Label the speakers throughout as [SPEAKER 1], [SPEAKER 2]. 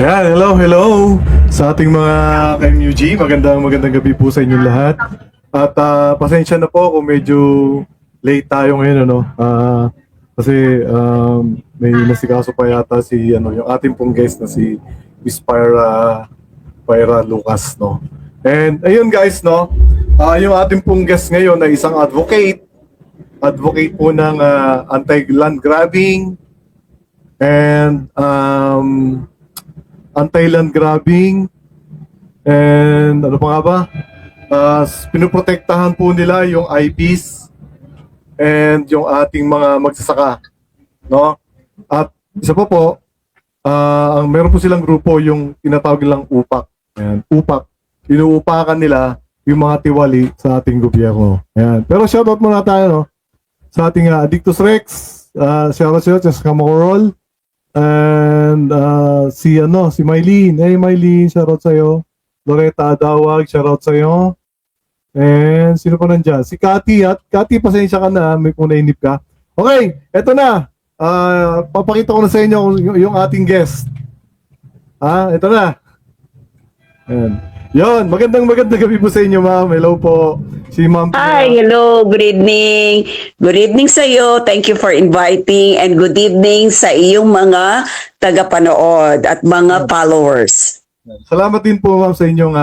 [SPEAKER 1] Yan, hello sa ating mga ka-MUG. Magandang gabi po sa inyong lahat. At pasensya na po kung medyo late tayo ngayon, ano. Kasi may nasikaso pa yata si yung ating pong guest na si Miss Pyra Lucas, no. And ayun guys, no. Yung ating pong guest ngayon ay isang advocate po ng anti-land grabbing and anti-land grabbing and ano pa nga ba? Pinoprotektahan po nila yung IPs and yung ating mga magsasaka, no? At isa pa po, ang meron po silang grupo yung tinatawag nilang UPAC. Ayan, UPAC. Inuupakan nila yung mga tiwali sa ating gobyerno. Ayan. Pero shoutout muna tayo, no? Sa ating Addictus Rex, shoutout sa Kamakorol. And si Mylene. Hey Mylene, shoutout sa'yo. Loretta Adawag, shoutout sa'yo. And sino pa nandyan? Si Cathy. At Cathy, pasensya ka na, may punainip ka. Okay, eto na. Papakita ko na sa inyo yung ating guest. Eto na. Ayan. Yon, magandang gabi po sa inyo, ma'am. Hello po. Si Ma'am.
[SPEAKER 2] Hi, hello. Good evening. Good evening sa iyo. Thank you for inviting and good evening sa iyong mga tagapanood at mga followers.
[SPEAKER 1] Salamat din po, ma'am, sa inyong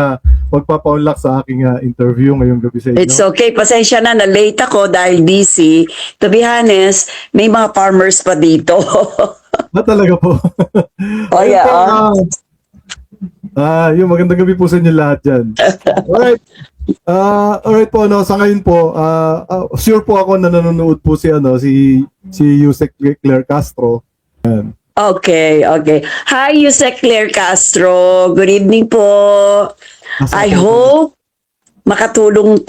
[SPEAKER 1] pagpapaunlak sa aking interview ngayong gabi sa inyo.
[SPEAKER 2] It's okay. Pasensya na late ako dahil busy. To be honest, may mga farmers pa dito.
[SPEAKER 1] Talaga po.
[SPEAKER 2] Oh, yeah.
[SPEAKER 1] Yung magandang gabi po sa inyo lahat dyan. Alright. Alright po, no, sa ngayon po, sure po ako na nanonood po si Yusek Claire Castro. Ayan.
[SPEAKER 2] Okay. Hi, Yusek Claire Castro. Good evening po. I hope makatulong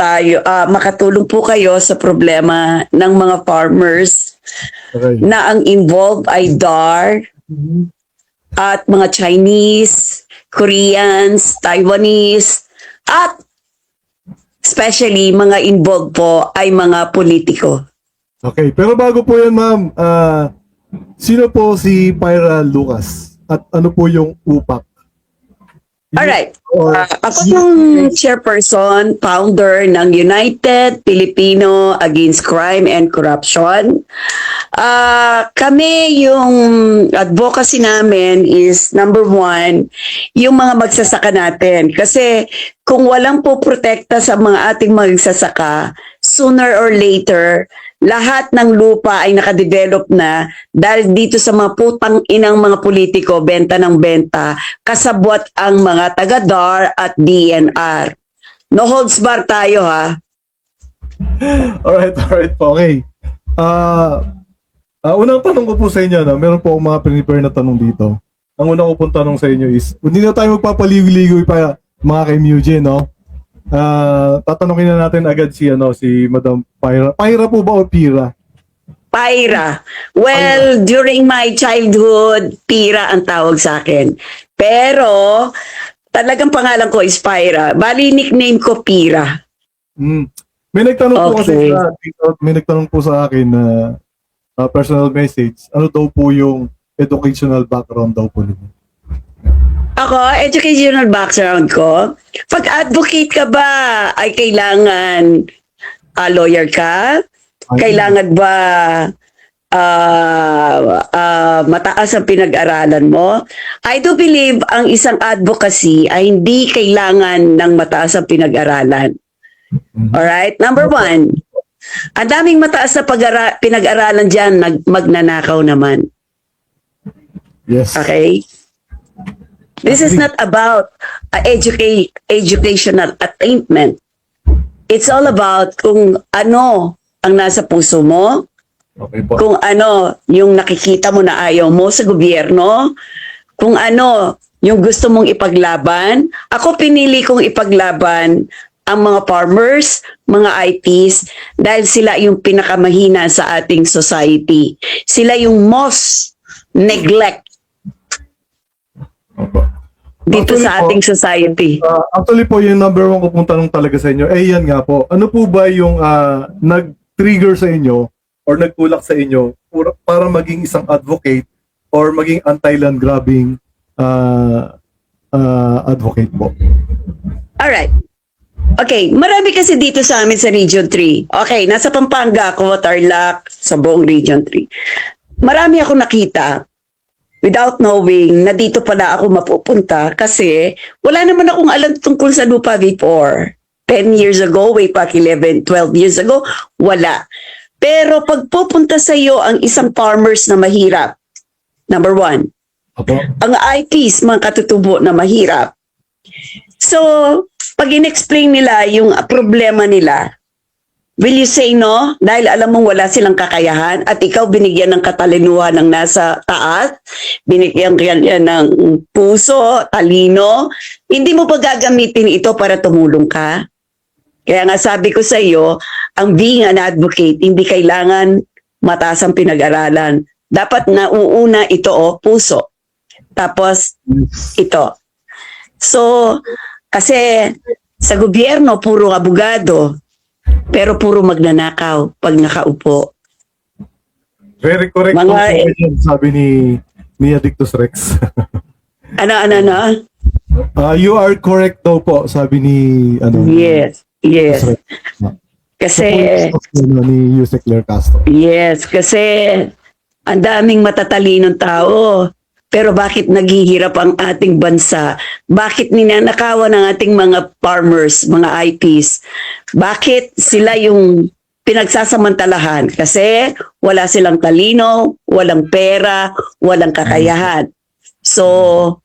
[SPEAKER 2] po kayo sa problema ng mga farmers na ang involved ay DAR at mga Chinese, Koreans, Taiwanese, at especially mga involved po ay mga politiko.
[SPEAKER 1] Okay, pero bago po yan, ma'am, sino po si Pyra Lucas? At ano po yung UPAC?
[SPEAKER 2] Alright, ako yung chairperson, founder ng United Filipino Against Crime and Corruption. Kami yung advocacy namin is number one, yung mga magsasaka natin. Kasi kung walang po protekta sa mga ating magsasaka, sooner or later, lahat ng lupa ay nakadevelop na dahil dito sa mga putang inang mga politiko, benta ng benta, kasabwat ang mga taga-DAR at DNR. No holds bar tayo, ha?
[SPEAKER 1] Alright po, okay. Unang tanong ko po sa inyo, no? Meron po akong mga prepare na tanong dito. Ang una ko pong tanong sa inyo is, hindi na tayo magpapaligoy-ligoy pa mga kay-Mugin, no? Tatanungin na natin agad si Madam Pyra. Pyra po ba o Pira?
[SPEAKER 2] Pyra. Well, during my childhood, Pira ang tawag sa akin. Pero, talagang pangalan ko is Pyra. Bali, nickname ko Pira.
[SPEAKER 1] May nagtanong po kasi
[SPEAKER 2] Okay.
[SPEAKER 1] may nagtanong po sa akin na personal message. Ano daw po yung educational background daw po ninyo?
[SPEAKER 2] Ako, educational background ko, pag advocate ka ba, ay kailangan lawyer ka? Kailangan ba mataas ang pinag-aralan mo? I do believe ang isang advocacy ay hindi kailangan ng mataas ang pinag-aralan. Alright? Number one, ang daming mataas na pinag-aralan dyan, magnanakaw naman.
[SPEAKER 1] Yes.
[SPEAKER 2] Okay? This is not about educational attainment. It's all about kung ano ang nasa puso mo,
[SPEAKER 1] Okay po.
[SPEAKER 2] kung ano yung nakikita mo na ayaw mo sa gobyerno, kung ano yung gusto mong ipaglaban. Ako pinili kong ipaglaban ang mga farmers, mga IPs, dahil sila yung pinakamahina sa ating society. Sila yung most neglect dito
[SPEAKER 1] Actually
[SPEAKER 2] sa ating society.
[SPEAKER 1] Actually po, yung number one ko pong tanong talaga sa inyo, yan nga po. Ano po ba yung nag-trigger sa inyo or nagtulak sa inyo para maging isang advocate or maging anti-land grabbing advocate po.
[SPEAKER 2] Alright. Okay, marami kasi dito sa amin sa Region 3. Okay, nasa Pampanga ako, Tarlac, sa buong Region 3. Marami ako nakita without knowing na dito pala ako mapupunta kasi wala naman akong alam tungkol sa lupa before. 10 years ago, way back 11, 12 years ago, wala. Pero pag pupunta sa iyo ang isang farmers na mahirap, number one,
[SPEAKER 1] Opo.
[SPEAKER 2] ang IPs, mga katutubo na mahirap. So, pag in-explain nila yung problema nila, will you say no? Dahil alam mong wala silang kakayahan at ikaw binigyan ng katalinuhan ng nasa taas, binigyan ka yan ng puso, talino, hindi mo pa gagamitin ito para tumulong ka? Kaya nga sabi ko sa iyo, ang being an advocate, hindi kailangan mataas ang pinag-aralan. Dapat nauuna ito, puso. Tapos, ito. So, kasi sa gobyerno, puro abogado, pero puro magnanakaw pag nakaupo.
[SPEAKER 1] Very correct
[SPEAKER 2] Mga-
[SPEAKER 1] po sabi ni Addictus Rex.
[SPEAKER 2] Ano?
[SPEAKER 1] You are correct daw po, sabi ni
[SPEAKER 2] Yes.
[SPEAKER 1] Rex.
[SPEAKER 2] Kasi,
[SPEAKER 1] Ni Yusek Claire Castro.
[SPEAKER 2] yes, kasi ang daming matatalinong tao. Pero bakit naghihirap ang ating bansa? Bakit ninanakawan ang ating mga farmers, mga IPs? Bakit sila yung pinagsasamantalahan? Kasi wala silang talino, walang pera, walang kakayahan. So,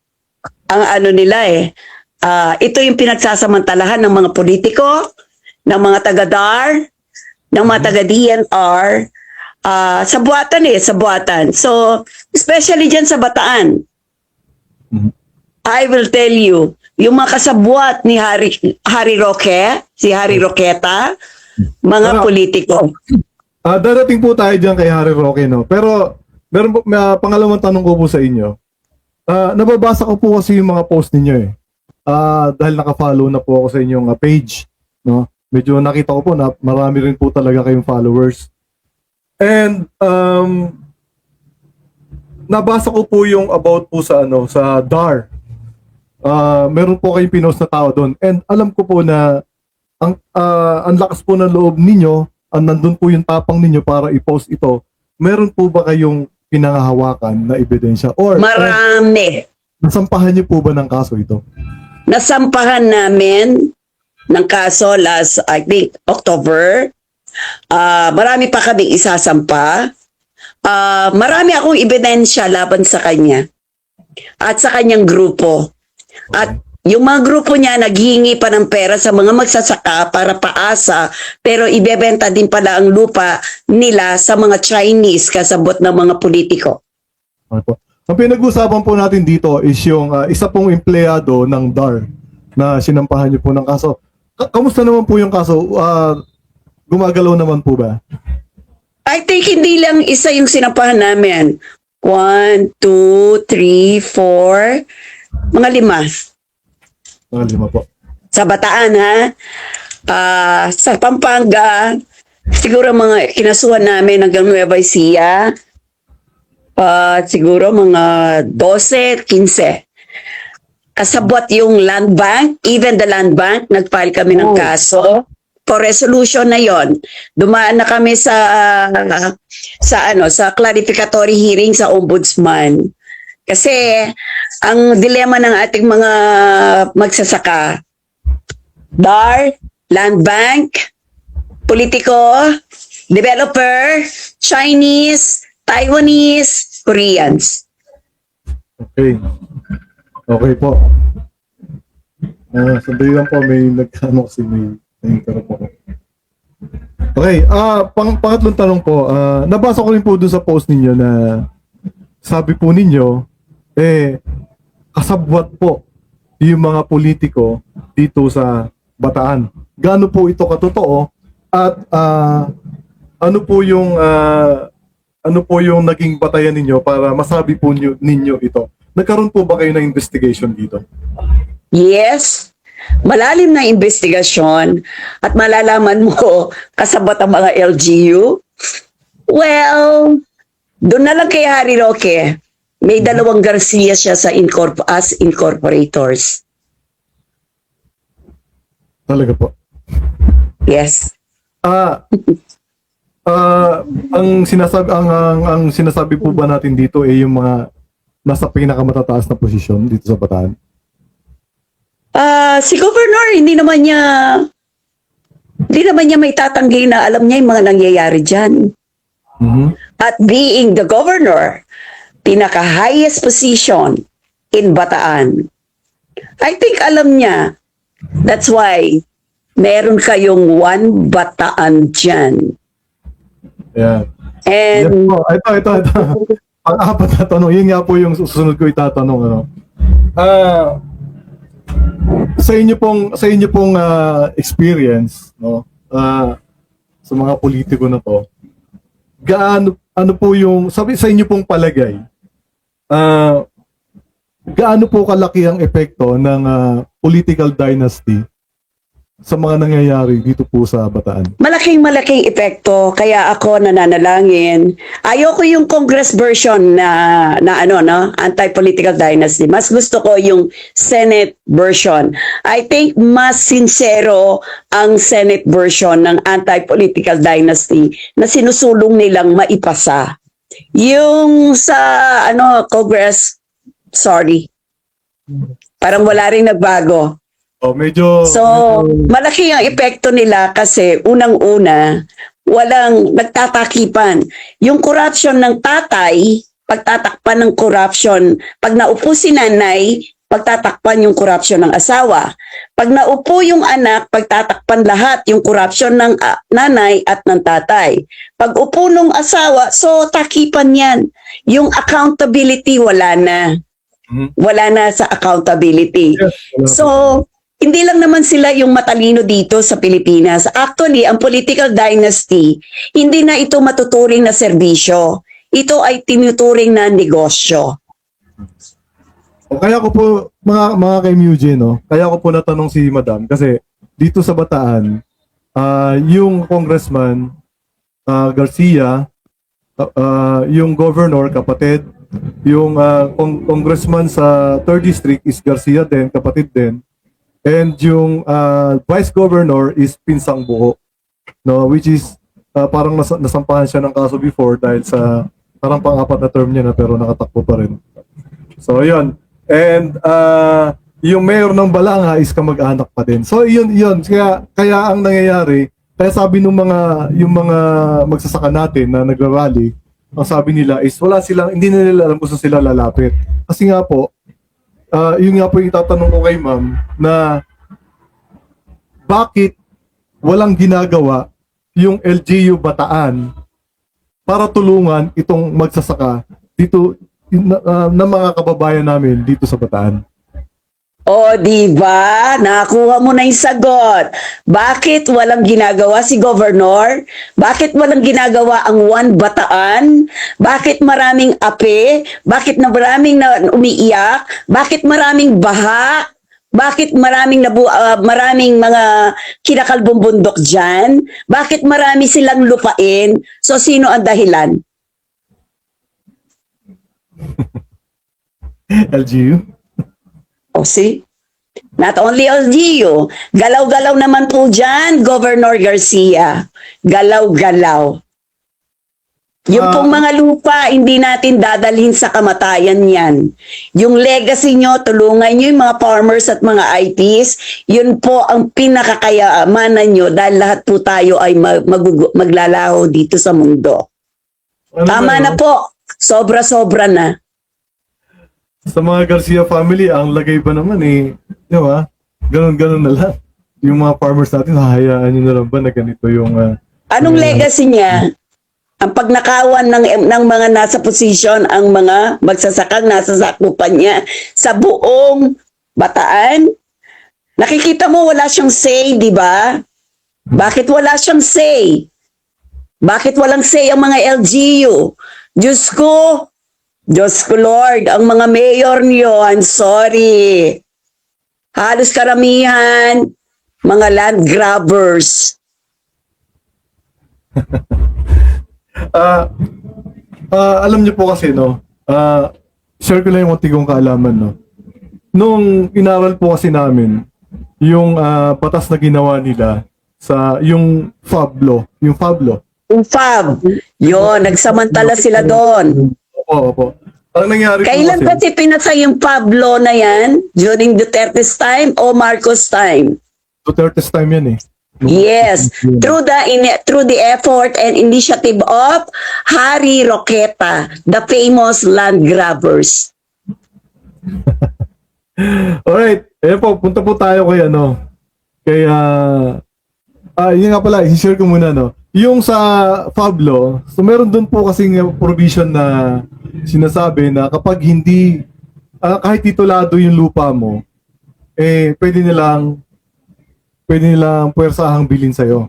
[SPEAKER 2] ang ano nila ito yung pinagsasamantalahan ng mga politiko, ng mga taga-DAR, ng mga taga-DNR, sa buwatan. So, especially dyan sa Bataan.
[SPEAKER 1] Mhm.
[SPEAKER 2] I will tell you, yung mga kasabwat ni Harry Roque, si Harry Roqueta, mga
[SPEAKER 1] Ah.
[SPEAKER 2] politiko.
[SPEAKER 1] Darating po tayo dyan kay Harry Roque, no? Pero, meron po, may pangalawang tanong ko po sa inyo. Nababasa ko po kasi yung mga post ninyo dahil naka-follow na po ako sa inyong page, no? Medyo nakita ko po na marami rin po talaga kayong followers. And nabasa ko po yung about po sa sa DAR. Meron po kayong pinost na tao doon. And alam ko po na ang lakas po ng loob ninyo, nandun po yung tapang ninyo para i-post ito. Meron po ba kayong pinangahawakan na ebidensya? Or
[SPEAKER 2] Marami.
[SPEAKER 1] nasampahan niyo po ba ng kaso ito?
[SPEAKER 2] Nasampahan namin ng kaso last, I think, October. Marami pa kami isasampa. Marami akong ebidensya laban sa kanya at sa kanyang grupo. At yung mga grupo niya naghihingi pa ng pera sa mga magsasaka para paasa, pero ibebenta din pala ang lupa nila sa mga Chinese kasabot ng mga politiko.
[SPEAKER 1] Ano po? Ang pinag-usapan po natin dito is yung isa pong empleyado ng DAR na sinampahan niyo po ng kaso. Kamusta naman po yung kaso? Gumagalaw naman po ba?
[SPEAKER 2] I think hindi lang isa yung sinampahan namin. 1, 2, 3, 4, mga 5.
[SPEAKER 1] Mga 5 po.
[SPEAKER 2] Sa Bataan, ha? Sa Pampanga, siguro mga kinasuhan namin hanggang Nueva Ecija. Siguro mga 12, 15. Kasabot yung land bank, even the land bank, nag-file kami ng kaso. For resolution na yon, dumaan na kami sa clarificatory hearing sa ombudsman. Kasi ang dilema ng ating mga magsasaka, DAR, land bank, politiko, developer, Chinese, Taiwanese, Koreans.
[SPEAKER 1] Okay. Okay po. Sandali lang po, may nagtanong kasi may interrupt ako. Okay, pangatlong tanong po, nabasa ko rin po doon sa post ninyo na sabi po ninyo, kasabwat po yung mga politiko dito sa Bataan. Gaano po ito katotoo at ano po yung naging batayan ninyo para masabi po ninyo ito? Nagkaroon po ba kayo ng investigation dito?
[SPEAKER 2] Yes, malalim na investigasyon at malalaman mo kasabot ang mga LGU. Well, doon na lang kay Harry Roque. May dalawang Garcia siya sa as incorporators.
[SPEAKER 1] Talaga po.
[SPEAKER 2] Yes.
[SPEAKER 1] Ah, ang sinasabi po ba natin dito ay yung mga nasa pinakamatataas na posisyon dito sa Bataan?
[SPEAKER 2] Si Governor, hindi naman niya may tatanggi na alam niya yung mga nangyayari dyan.
[SPEAKER 1] Mhm.
[SPEAKER 2] At being the governor, pinaka-highest position in Bataan, I think alam niya. That's why meron kayong one Bataan dyan.
[SPEAKER 1] Yan.
[SPEAKER 2] And
[SPEAKER 1] Yan po. Ito. Pang-apat na tanong. Yun nga po yung susunod ko itatanong. Ano? Sa inyo pong experience, no? Sa mga politiko na to, ano po yung, sabi sa inyo pong palagay, gaano po kalaki ang epekto ng political dynasty sa mga nangyayari dito po sa Bataan?
[SPEAKER 2] malaking epekto, kaya ako nananalangin. Ayoko yung Congress version na anti-political dynasty. Mas gusto ko yung Senate version. I think mas sincero ang Senate version ng anti-political dynasty na sinusulong nilang maipasa. Yung sa Congress, sorry. Parang wala ring nagbago.
[SPEAKER 1] Medyo
[SPEAKER 2] Malaki ang epekto nila kasi unang-una, walang nagtatakipan. Yung corruption ng tatay, pagtatakpan ng corruption. Pag naupo si nanay, pagtatakpan yung corruption ng asawa. Pag naupo yung anak, pagtatakpan lahat yung corruption ng nanay at ng tatay. Pag upo ng asawa, so takipan yan. Yung accountability, wala na. Wala na sa accountability.
[SPEAKER 1] Yes,
[SPEAKER 2] So, hindi lang naman sila yung matalino dito sa Pilipinas. Actually, ang political dynasty, hindi na ito matuturing na serbisyo. Ito ay tinuturing na negosyo.
[SPEAKER 1] Kaya ko po, mga kay Eugene, no? Kaya ko po natanong si Madam kasi dito sa Bataan, yung Congressman Garcia, yung Governor, kapatid, yung Congressman sa 3rd District is Garcia din, kapatid din. And yung Vice Governor is Pinsang Buho, no, which is parang nasampahan siya ng kaso before dahil sa parang pang-apat na term niya na pero nakatakbo pa rin. So yun. And yung mayor ng Balanga is kamag-anak pa din. So yun. Kaya ang nangyayari, kaya sabi yung mga magsasaka natin na nagrarally, ang sabi nila is hindi nila alam kung saan sila lalapit. Kasi nga po, yun nga po yung itatanong ko kay ma'am na bakit walang ginagawa yung LGU Bataan para tulungan itong magsasaka dito na mga kababayan namin dito sa Bataan.
[SPEAKER 2] O, di ba? Nakuha mo na yung sagot. Bakit walang ginagawa si Governor? Bakit walang ginagawa ang One Bataan? Bakit maraming ape? Bakit maraming na umiiyak? Bakit maraming baha? Bakit maraming mga kinakalbong bundok dyan? Bakit marami silang lupain? So, sino ang dahilan?
[SPEAKER 1] LGU?
[SPEAKER 2] O, see? Not only LGU, galaw-galaw naman po dyan, Governor Garcia. Galaw-galaw. Yung pong mga lupa, hindi natin dadalhin sa kamatayan yan. Yung legacy nyo, tulungan nyo yung mga farmers at mga IPs, yun po ang pinakakayamanan nyo dahil lahat po tayo ay maglalaho dito sa mundo. Tama na po. Sobra-sobra na.
[SPEAKER 1] Sa mga Garcia family, ang lagay pa naman di ba? Ganon na lang. Yung mga farmers natin, hahayaan nyo na lang ba na ganito yung...
[SPEAKER 2] Anong legacy niya? Ang pagnakawan ng mga nasa posisyon, ang mga magsasakang nasa sakupan niya sa buong Bataan. Nakikita mo wala siyang say, di ba? Bakit wala siyang say? Bakit walang say ang mga LGU? Diyos ko Lord, ang mga mayor niyo, I'm sorry. Halos karamihan, mga land grabbers.
[SPEAKER 1] Alam niyo po kasi, no, share ko lang yung konti kong kaalaman, no? Nung inaral po kasi namin, yung batas na ginawa nila sa yung Fablo,
[SPEAKER 2] Yung FAB, yun, nagsamantala sila doon.
[SPEAKER 1] Opo. Ang nangyari po
[SPEAKER 2] Kailan
[SPEAKER 1] kasi,
[SPEAKER 2] kasi pinasa yung FAB law na yan? During Duterte's time o Marcos time?
[SPEAKER 1] Duterte's time yan eh.
[SPEAKER 2] Yes, through the effort and initiative of Harry Roqueta, the famous land grabbers.
[SPEAKER 1] Alright, po, punta po tayo kay yun nga pala, i-share ko muna, no? Yung sa Fablo, so meron dun po kasing provision na sinasabi na kapag hindi, kahit titulado yung lupa mo, pwede nilang puwersahang bilhin sa'yo.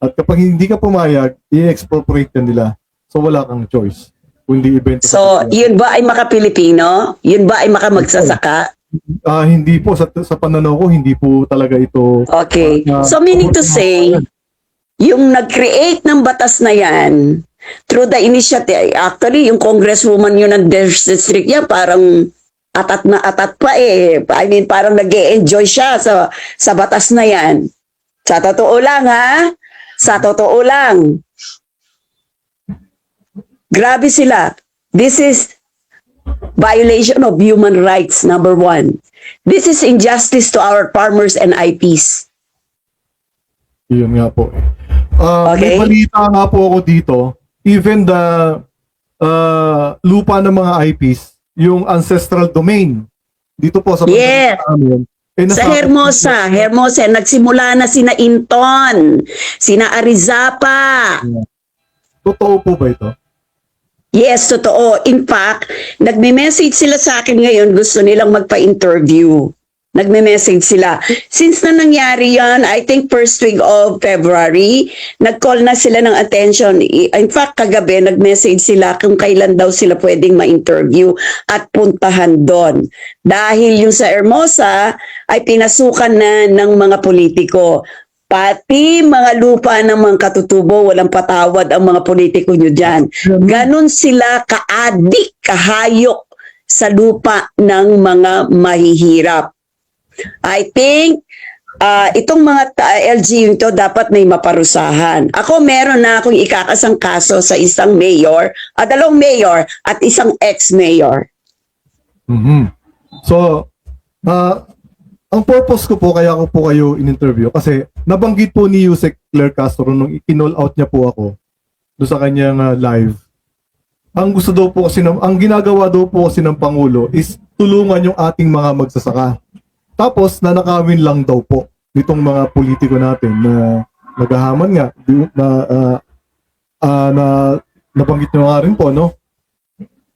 [SPEAKER 1] At kapag hindi ka pumayag, i-expropriate ka nila. So wala kang choice. Kundi ibenta.
[SPEAKER 2] So, yun ba ay maka-Pilipino? Yun ba ay maka-magsasaka?
[SPEAKER 1] Hindi po, sa pananaw ko, hindi po talaga ito.
[SPEAKER 2] Okay. So, meaning to say, yung nag-create ng batas na yan, through the initiative, actually, yung congresswoman yun ng district yan, parang atat na atat pa eh. I mean, parang nag-e-enjoy siya sa batas na yan. Sa totoo lang, ha? Sa totoo lang. Grabe sila. This is violation of human rights, number one. This is injustice to our farmers and IPs.
[SPEAKER 1] Yun nga po.
[SPEAKER 2] Okay.
[SPEAKER 1] May balita nga po ako dito, even the lupa ng mga IPs, yung ancestral domain, dito po sa
[SPEAKER 2] Yeah.
[SPEAKER 1] namin,
[SPEAKER 2] Sa Hermosa, nagsimula na sina Inton, sina Arizapa.
[SPEAKER 1] Totoo po ba ito?
[SPEAKER 2] Yes, totoo. In fact, nagme-message sila sa akin ngayon, gusto nilang magpa-interview. Nagme-message sila. Since na nangyari yan, I think first week of February, nag-call na sila ng attention. In fact, kagabi, nag-message sila kung kailan daw sila pwedeng ma-interview at puntahan doon. Dahil yung sa Hermosa ay pinasukan na ng mga politiko. Pati mga lupa ng mga katutubo, walang patawad ang mga politiko nyo dyan. Ganon sila kaadik, kahayok sa lupa ng mga mahihirap. I think itong mga LGU ito dapat may maparusahan. Ako meron na akong ikakasang kaso sa isang mayor, dalawang mayor at isang ex-mayor.
[SPEAKER 1] Mhm. So, ang purpose ko po, kaya ko po kayo in-interview, kasi nabanggit po ni Yusek Claire Castro nung i-call out niya po ako doon sa kanyang live. Ang gusto daw po kasi, ang ginagawa daw po kasi ng Pangulo is tulungan yung ating mga magsasaka. Tapos, nanakawin lang daw po nitong mga politiko natin na naghahaman nga, na nabanggit nyo nga rin po, no?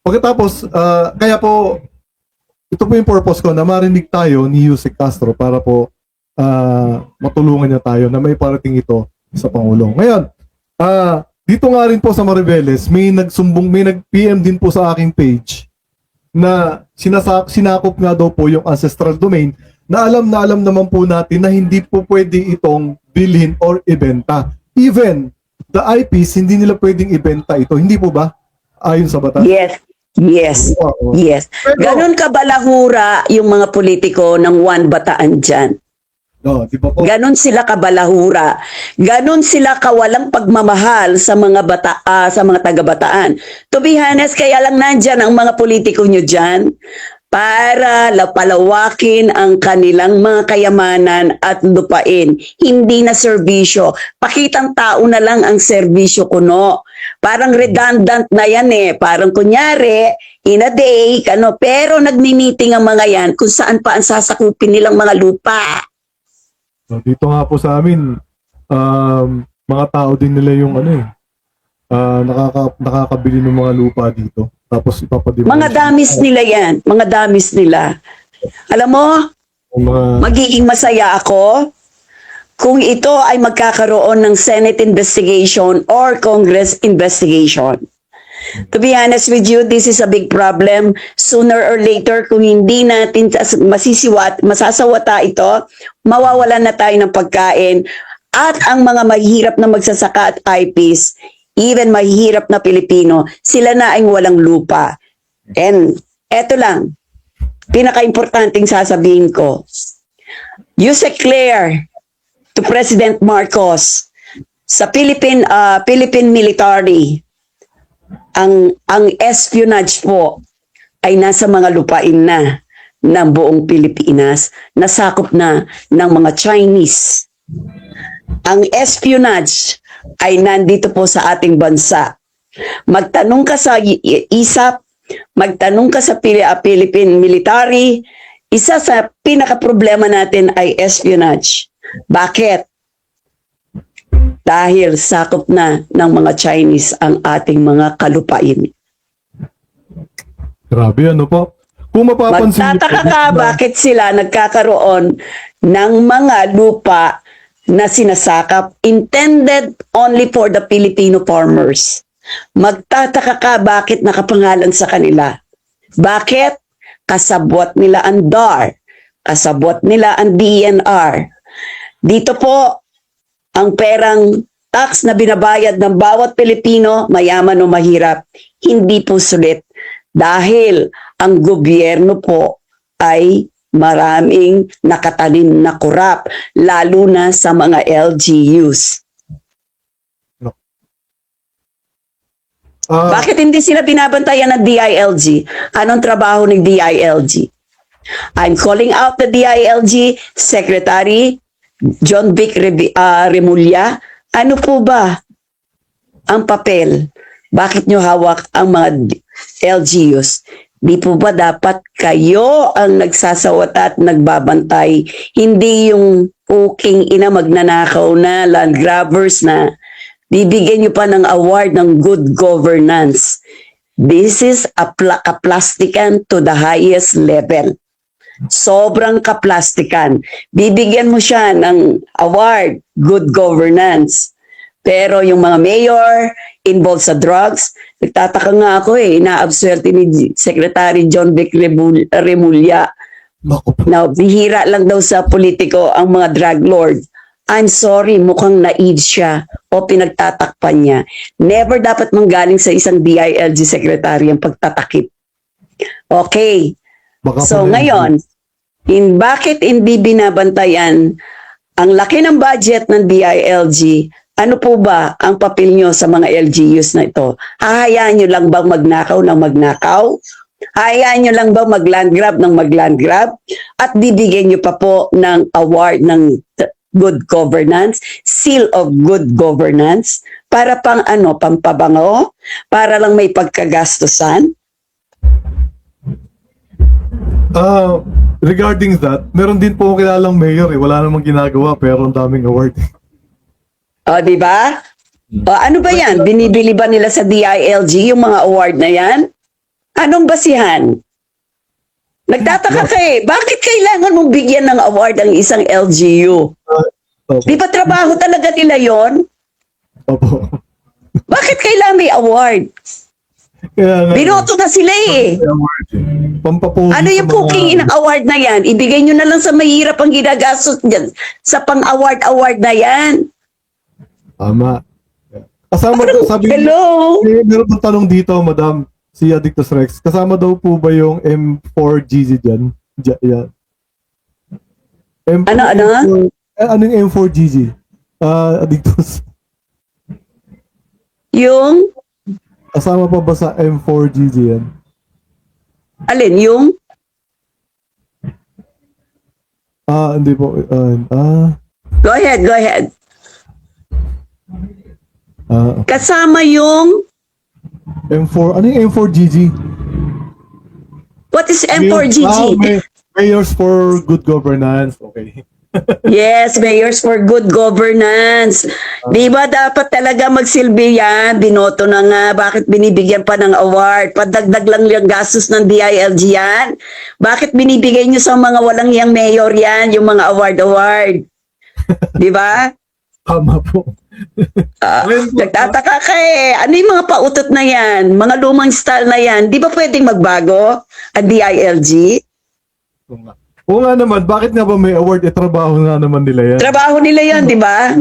[SPEAKER 1] Pagkatapos, kaya po, ito po yung purpose ko na marinig tayo ni Yusek Castro para po matulungan niya tayo na may parating ito sa Pangulo. Ngayon, dito nga rin po sa Mariveles, may nag-PM din po sa aking page na sinakop nga daw po yung ancestral domain na alam naman po natin na hindi po pwede itong bilhin or ibenta. Even the IPs, hindi nila pwedeng ibenta ito. Hindi po ba? Ayon sa batas?
[SPEAKER 2] Yes.
[SPEAKER 1] Oo.
[SPEAKER 2] Yes. Ganon kabalahura yung mga politiko ng One Bataan dyan.
[SPEAKER 1] No, di ba po?
[SPEAKER 2] Ganon sila kabalahura. Ganon sila kawalang pagmamahal sa mga sa mga taga-Bataan. To be honest, kaya lang nandyan ang mga politiko nyo dyan para palawakin ang kanilang mga kayamanan at lupain. Hindi na serbisyo. Pakitang tao na lang ang serbisyo kuno. Parang redundant na yan eh. Parang kunyari, in a day, pero nagmi-meeting ang mga yan kung saan pa ang sasakupin nilang mga lupa.
[SPEAKER 1] So, dito nga po sa amin, mga tao din nila yung nakakabili ng mga lupa dito. Tapos ipapademolish.
[SPEAKER 2] Mga damis nila yan. Mga damis nila. Alam mo, magiging masaya ako kung ito ay magkakaroon ng Senate investigation or Congress investigation. To be honest with you, this is a big problem. Sooner or later, kung hindi natin masasawata ito, mawawalan na tayo ng pagkain. At ang mga mahihirap na magsasaka at IPs, even mahihirap na Pilipino, sila na ay walang lupa. And Eto lang, pinaka-importanting sasabihin ko. You declare to President Marcos sa Philippine military, ang espionage po ay nasa mga lupain na ng buong Pilipinas, nasakop na ng mga Chinese. Ang espionage ay nandito po sa ating bansa. Magtanong ka sa ISAP, magtanong ka sa Philippine military, isa sa pinaka-problema natin ay espionage. Bakit? Dahil sakop na ng mga Chinese ang ating mga kalupain.
[SPEAKER 1] Grabe, ano po? Kung mapapansin niyo
[SPEAKER 2] Magtataka
[SPEAKER 1] po,
[SPEAKER 2] ka bakit sila nagkakaroon ng mga lupa na sinasakap intended only for the Filipino farmers. Magtataka ka bakit nakapangalan sa kanila. Bakit? Kasabwat nila ang DAR. Kasabwat nila ang DNR. Dito po, ang perang tax na binabayad ng bawat Pilipino, mayaman o mahirap, hindi po sulit. Dahil ang gobyerno po ay maraming nakatanim na korap, lalo na sa mga LGUs. Bakit hindi sila binabantayan ng DILG? Anong trabaho ng DILG? I'm calling out the DILG Secretary John Vic Remulla. Ano po ba ang papel? Bakit nyo hawak ang mga LGUs? Di po ba dapat kayo ang nagsasawat at nagbabantay? Hindi yung puking ina magnanakaw na, land grabbers na. Bibigyan nyo pa ng award ng good governance. This is a kaplastikan to the highest level. Sobrang kaplastikan. Bibigyan mo siya ng award, good governance. Pero yung mga mayor involved sa drugs, nagtataka nga ako inaabsuerte ni Secretary John Vic Remulla. Now, bihira lang daw sa politiko ang mga drug lord. I'm sorry, mukhang naive siya o pinagtatakpan niya. Never dapat manggaling sa isang DILG secretary ang pagtatakip. Okay. So ngayon, bakit hindi binabantayan ang laki ng budget ng DILG? Ano po ba ang papel nyo sa mga LGUs na ito? Hahayaan nyo lang bang magnakaw ng magnakaw? Hayaan nyo lang ba mag-land grab ng mag-land grab? At bibigyan nyo pa po ng award ng good governance, seal of good governance, para pang pampabango, para lang may pagkagastusan?
[SPEAKER 1] Regarding that, meron din po kilalang mayor wala namang ginagawa pero ang daming award.
[SPEAKER 2] O, di ba? O, ano ba yan? Binibili ba nila sa DILG yung mga award na yan? Anong basihan? Nagtataka ka bakit kailangan mong bigyan ng award ang isang LGU? Di ba trabaho talaga nila yon?
[SPEAKER 1] Opo.
[SPEAKER 2] Bakit kailangan may award? Binoto na sila
[SPEAKER 1] Pampapugi
[SPEAKER 2] Ano yung puking inang award na yan? Ibigay nyo na lang sa mahirap ang ginagastos dyan sa pang-award-award na yan.
[SPEAKER 1] Tama. Kasama daw, sabi
[SPEAKER 2] Hello?
[SPEAKER 1] meron pang tanong dito, Madam, si Addictus Rex. Kasama daw po ba yung M4GG dyan? Yan.
[SPEAKER 2] Ano?
[SPEAKER 1] Ano yung M4GG? Addictus.
[SPEAKER 2] Yung?
[SPEAKER 1] Kasama pa ba sa M4GG yan?
[SPEAKER 2] Alin? Yung?
[SPEAKER 1] Hindi po.
[SPEAKER 2] Go ahead. Kasama yung?
[SPEAKER 1] M4, ano yung M4GG?
[SPEAKER 2] What is M4GG?
[SPEAKER 1] Mayors for Good Governance. Okay.
[SPEAKER 2] Yes, mayors for good governance. Di ba dapat talaga magsilbi yan? Binoto na nga. Bakit binibigyan pa ng award? Padagdag lang yung gastos ng DILG yan? Bakit binibigay nyo sa mga walang yang mayor yan? Yung mga award-award? Di ba?
[SPEAKER 1] Tama po.
[SPEAKER 2] Nagtataka ka Ano yung mga pautot na yan? Mga lumang style na yan? Di ba pwedeng magbago ang DILG?
[SPEAKER 1] Oo nga naman, bakit nga ba may award? Trabaho nga naman nila yan.
[SPEAKER 2] Trabaho nila yan, di ba?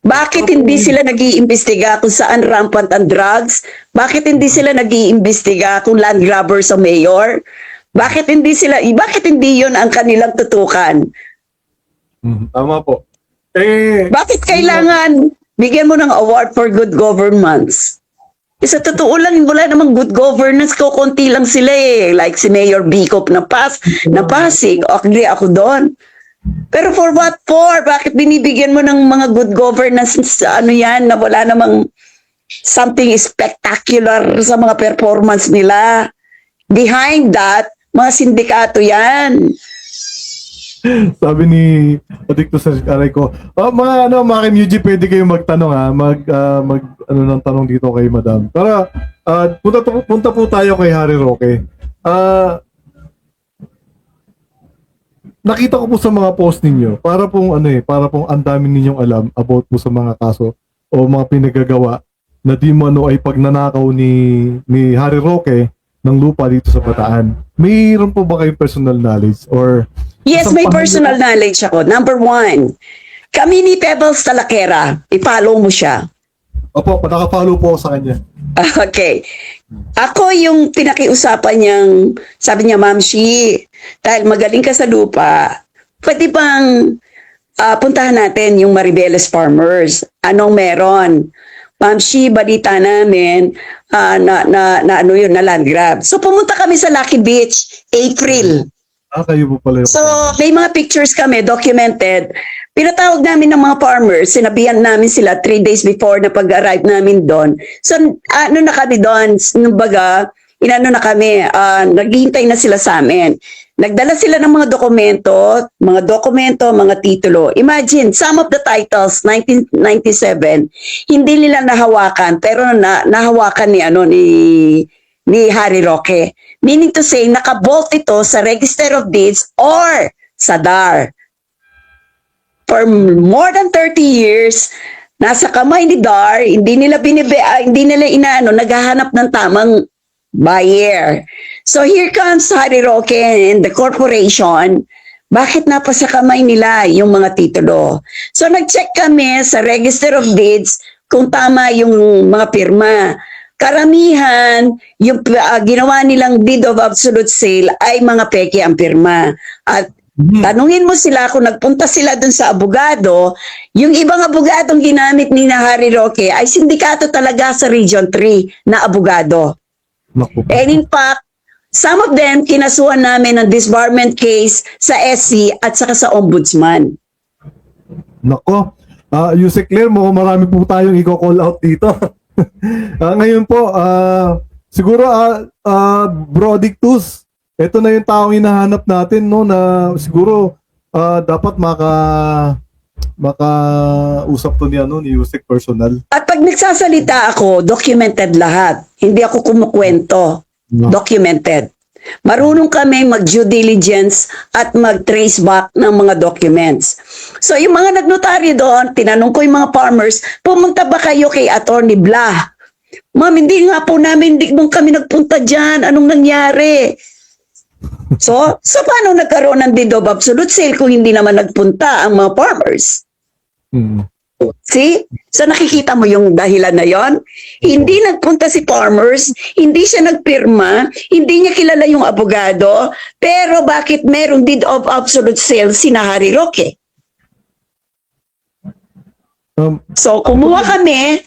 [SPEAKER 2] Bakit hindi sila nag-iimbestiga kung saan rampant ang drugs? Bakit hindi sila nag-iimbestiga kung land grabbers ang mayor? Bakit hindi yun ang kanilang tutukan?
[SPEAKER 1] Tama po.
[SPEAKER 2] Bakit kailangan bigyan mo ng award for good governance? Sa totoo lang, wala namang good governance, kukunti lang sila eh. Like si Mayor Bicop na Pasig, agree ako doon. Pero for what for? Bakit binibigyan mo ng mga good governance sa ano yan, na wala namang something spectacular sa mga performance nila? Behind that, mga sindikato yan.
[SPEAKER 1] Sabi ni Adicto sa aray ko, mga UG, pwede kayo magtanong ha, ng tanong dito kay Madam. Para punta po tayo kay Harry Roque. Nakita ko po sa mga post ninyo, para pong ang dami ninyong alam about po sa mga kaso o mga pinagagawa na di mano ay pagnanakaw ni Harry Roque ng lupa dito sa Bataan. Mayroon po ba kayong personal knowledge or
[SPEAKER 2] Yes, may personal knowledge ako. Number 1, kami ni Pebbles Talakera, i-follow mo siya.
[SPEAKER 1] Opo, nakapollow po ako sa kanya.
[SPEAKER 2] Okay. Ako yung pinakiusapan niyang, sabi niya, Ma'am Shi, dahil magaling ka sa lupa, pwede bang puntahan natin yung Maribeles Farmers? Anong meron? Ma'am Shi, balita namin na land grab. So pumunta kami sa Lucky Beach, April.
[SPEAKER 1] Kayo po pala yung...
[SPEAKER 2] So, may mga pictures kami, documented. Pinatawag namin ng mga farmers, sinabihan namin sila 3 days before na pag-arrive namin doon. So, na kami doon, baga, na kami, naghihintay na sila sa amin. Nagdala sila ng mga dokumento, mga titulo. Imagine, some of the titles, 1997, hindi nila nahawakan, pero nahawakan ni Harry Roque. Meaning to say, nakabolt ito sa Register of Deeds or sa DAR. For more than 30 years, nasa kamay ni DAR, hindi nila naghahanap ng tamang buyer. So here comes Harry Roque and the corporation. Bakit napasa kamay nila yung mga titulo? So nag-check kami sa Register of Deeds kung tama yung mga pirma. Karamihan, yung ginawa nilang deed of absolute sale ay mga peke ang pirma. At tanungin mo sila kung nagpunta sila dun sa abogado, yung ibang abogadong ginamit ni Harry Roque ay sindikato talaga sa Region 3 na abogado.
[SPEAKER 1] Naku.
[SPEAKER 2] And in fact, some of them kinasuhan namin ng disbarment case sa SC at saka sa Ombudsman.
[SPEAKER 1] Nako. Yusek Claire, marami po tayong i-call out dito. Ngayon po, siguro Bro Dictus, ito na yung taong hinahanap natin, no, na siguro dapat makausap to ni Yusek personal.
[SPEAKER 2] At pag nagsasalita ako, documented lahat. Hindi ako kumukwento.
[SPEAKER 1] No.
[SPEAKER 2] Documented. Marunong kami mag-due diligence at mag-trace back ng mga documents. So yung mga nagnotaryo doon, tinanong ko yung mga farmers, pumunta ba kayo kay Attorney Blah? Ma'am, hindi nga po namin, hindi mo kami nagpunta dyan. Anong nangyari? So paano nagkaroon ng deed of absolute sale kung hindi naman nagpunta ang mga farmers? See? So nakikita mo yung dahilan na yon. Hindi nagpunta si farmers, hindi siya nagpirma, hindi niya kilala yung abogado, pero bakit merong deed of absolute sale si Harry Roque? So kumuha kami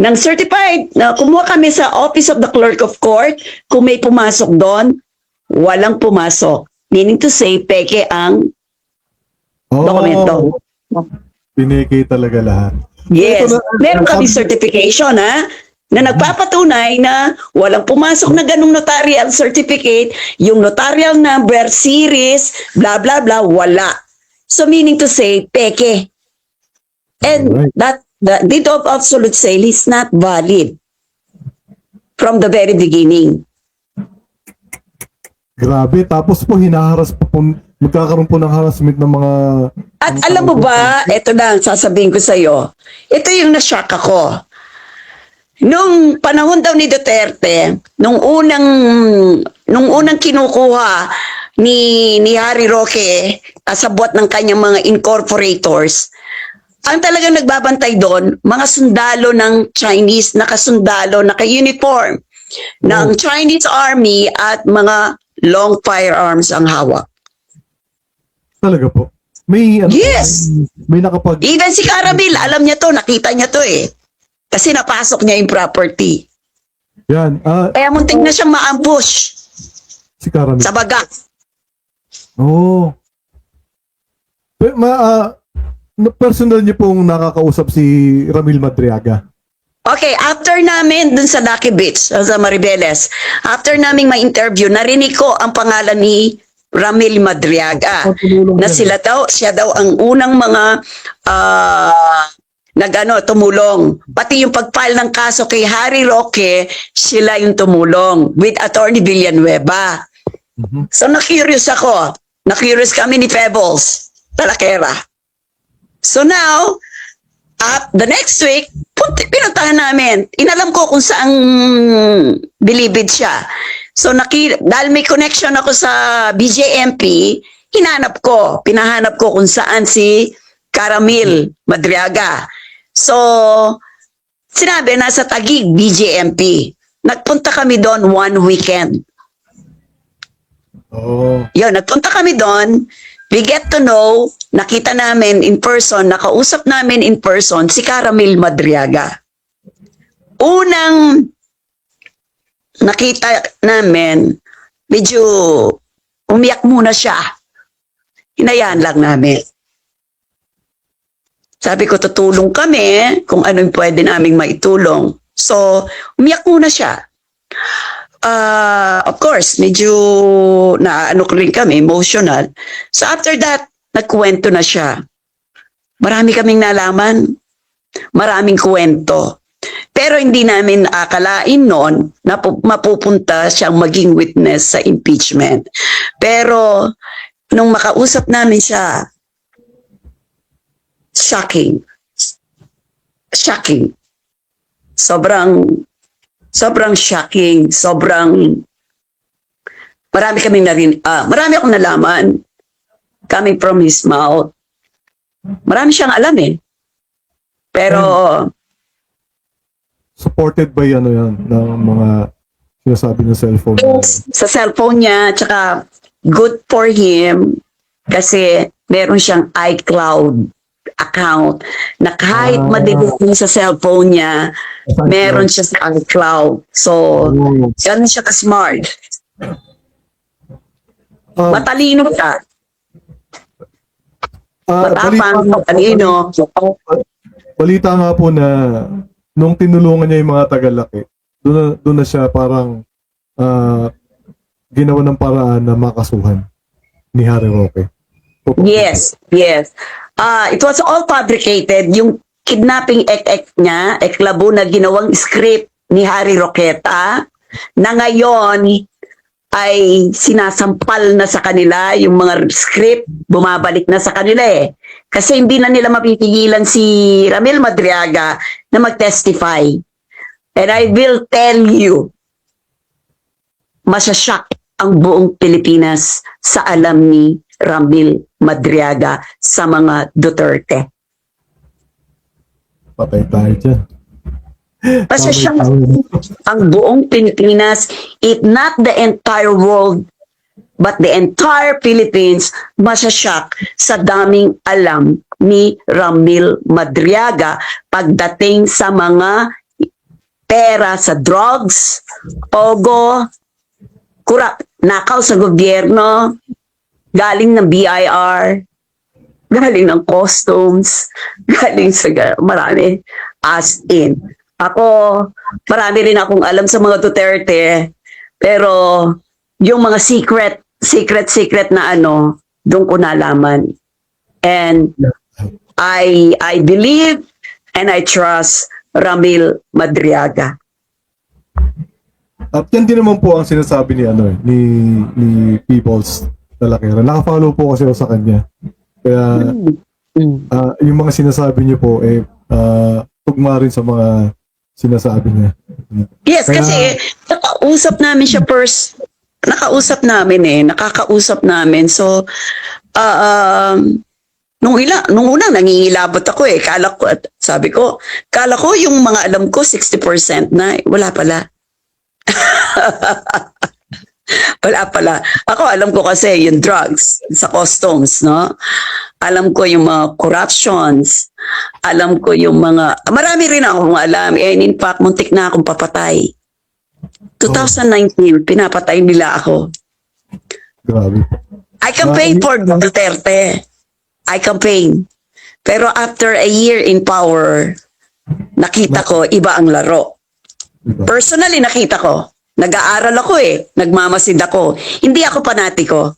[SPEAKER 2] ng certified, kumuha kami sa Office of the Clerk of Court, kung may pumasok doon, walang pumasok. Meaning to say, peke ang dokumento.
[SPEAKER 1] Pineke talaga lahat.
[SPEAKER 2] Yes. Meron kami certification na nagpapatunay na walang pumasok na ganung notarial certificate, yung notarial number, series, blah, blah, blah, wala. So meaning to say, peke. And that the deed of absolute sale is not valid from the very beginning.
[SPEAKER 1] Grabe. Tapos po, hinaharas po, magkakaroon po ng harassment ng mga...
[SPEAKER 2] At alam mo ba, ito na, sasabihin ko sa iyo, ito yung na-shock ako. Nung panahon daw ni Duterte, nung unang kinukuha ni Harry Roque sa buhat ng kanyang mga incorporators, ang talagang nagbabantay doon, mga sundalo ng Chinese, nakasundalo, naka-uniform ng Chinese Army at mga long firearms ang hawak.
[SPEAKER 1] Talaga po. May,
[SPEAKER 2] Yes!
[SPEAKER 1] may nakapag...
[SPEAKER 2] Even si Caramel, alam niya to, nakita niya to eh. Kasi napasok niya yung property.
[SPEAKER 1] Yan.
[SPEAKER 2] Kaya muntik na siyang ma-ambush
[SPEAKER 1] Si Caramel.
[SPEAKER 2] sa baga.
[SPEAKER 1] Oo. Personal niyo pong nakakausap si Ramil Madriaga.
[SPEAKER 2] Okay, after namin dun sa Lucky Beach, sa Maribeles, after naming ma-interview, narinig ko ang pangalan ni Ramil Madriaga. Na siya daw ang unang mga tumulong. Pati yung pag-file ng kaso kay Harry Roque, sila yung tumulong with Attorney Villanueva. So na-curious ako. Na-curious kami ni Pebbles, Talakera. So now, the next week, pinuntahan namin. Inalam ko kung saang bilibid siya. So dahil may connection ako sa BJMP, pinahanap ko kung saan si Caramel Madriaga. So, sinabi, nasa Taguig, BJMP. Nagpunta kami doon one weekend.
[SPEAKER 1] Oh.
[SPEAKER 2] Yun, nagpunta kami doon. We get to know, nakita namin in person, nakausap namin in person si Caramel Madriaga. Unang nakita namin, medyo umiyak muna siya. Hinayaan lang namin. Sabi ko, tutulong kami kung ano yung pwede naming maitulong. So, umiyak muna siya. Of course, medyo naano rin kami, emotional. So after that, nagkwento na siya. Marami kaming nalaman, maraming kwento. Pero hindi namin akalain noon na mapupunta siyang maging witness sa impeachment. Pero nung makausap namin siya, shocking. Sobrang shocking, marami akong nalaman coming from his mouth. Marami siyang alam eh. Pero
[SPEAKER 1] Supported by yan ng mga sinasabi ng cellphone.
[SPEAKER 2] sa cellphone niya, tsaka good for him kasi meron siyang iCloud account na kahit ma-delete niya sa cellphone niya, meron siya sa iCloud. So, yan siya ka-smart. Matalino siya. Matapang, matalino.
[SPEAKER 1] Balita nga po na nung tinulungan niya yung mga tagalaki, doon na siya parang ginawa ng paraan na makasuhan ni Harry Roque.
[SPEAKER 2] Yes. It was all fabricated. Yung kidnapping niya, eklabo na ginawang script ni Harry Roqueta, na ngayon ay sinasampal na sa kanila yung mga script, bumabalik na sa kanila eh. Kasi hindi na nila mapipigilan si Ramil Madriaga na mag-testify. And I will tell you, masasyak ang buong Pilipinas sa alam ni Ramil Madriaga sa mga Duterte.
[SPEAKER 1] Patay tayo dyan.
[SPEAKER 2] Masasyak ang buong Pilipinas, if not the entire world, but the entire Philippines, masasyak sa daming alam ni Ramil Madriaga pagdating sa mga pera sa drugs, pogo, nakaw sa gobyerno, galing ng BIR, galing ng customs, galing sa marami, as in. Ako, marami rin akong alam sa mga Duterte, pero yung mga secret na doon ko nalaman. And I believe and I trust Ramil Madriaga.
[SPEAKER 1] At yan din naman po ang sinasabi ni Peoples Talakera. Nakafollow po kasi ako sa kanya. Kaya yung mga sinasabi niyo po tugma rin sa mga sinasabi niya.
[SPEAKER 2] Yes, kasi usap namin siya Nakakausap namin. So, nung una nangingilabot ako eh. Kala ko yung mga alam ko 60% na, wala pala. Wala pala. Ako alam ko kasi yung drugs sa customs, no? Alam ko yung mga corruptions. Alam ko yung mga, marami rin akong alam. And in fact, muntik na akong papatay. 2019, pinapatay nila ako.
[SPEAKER 1] Grabe.
[SPEAKER 2] I campaigned for Duterte. I campaigned. Pero after a year in power, nakita ko iba ang laro.
[SPEAKER 1] Diba?
[SPEAKER 2] Personally, nakita ko. Nag-aaral ako eh. Nagmamasid ako. Hindi ako panatiko.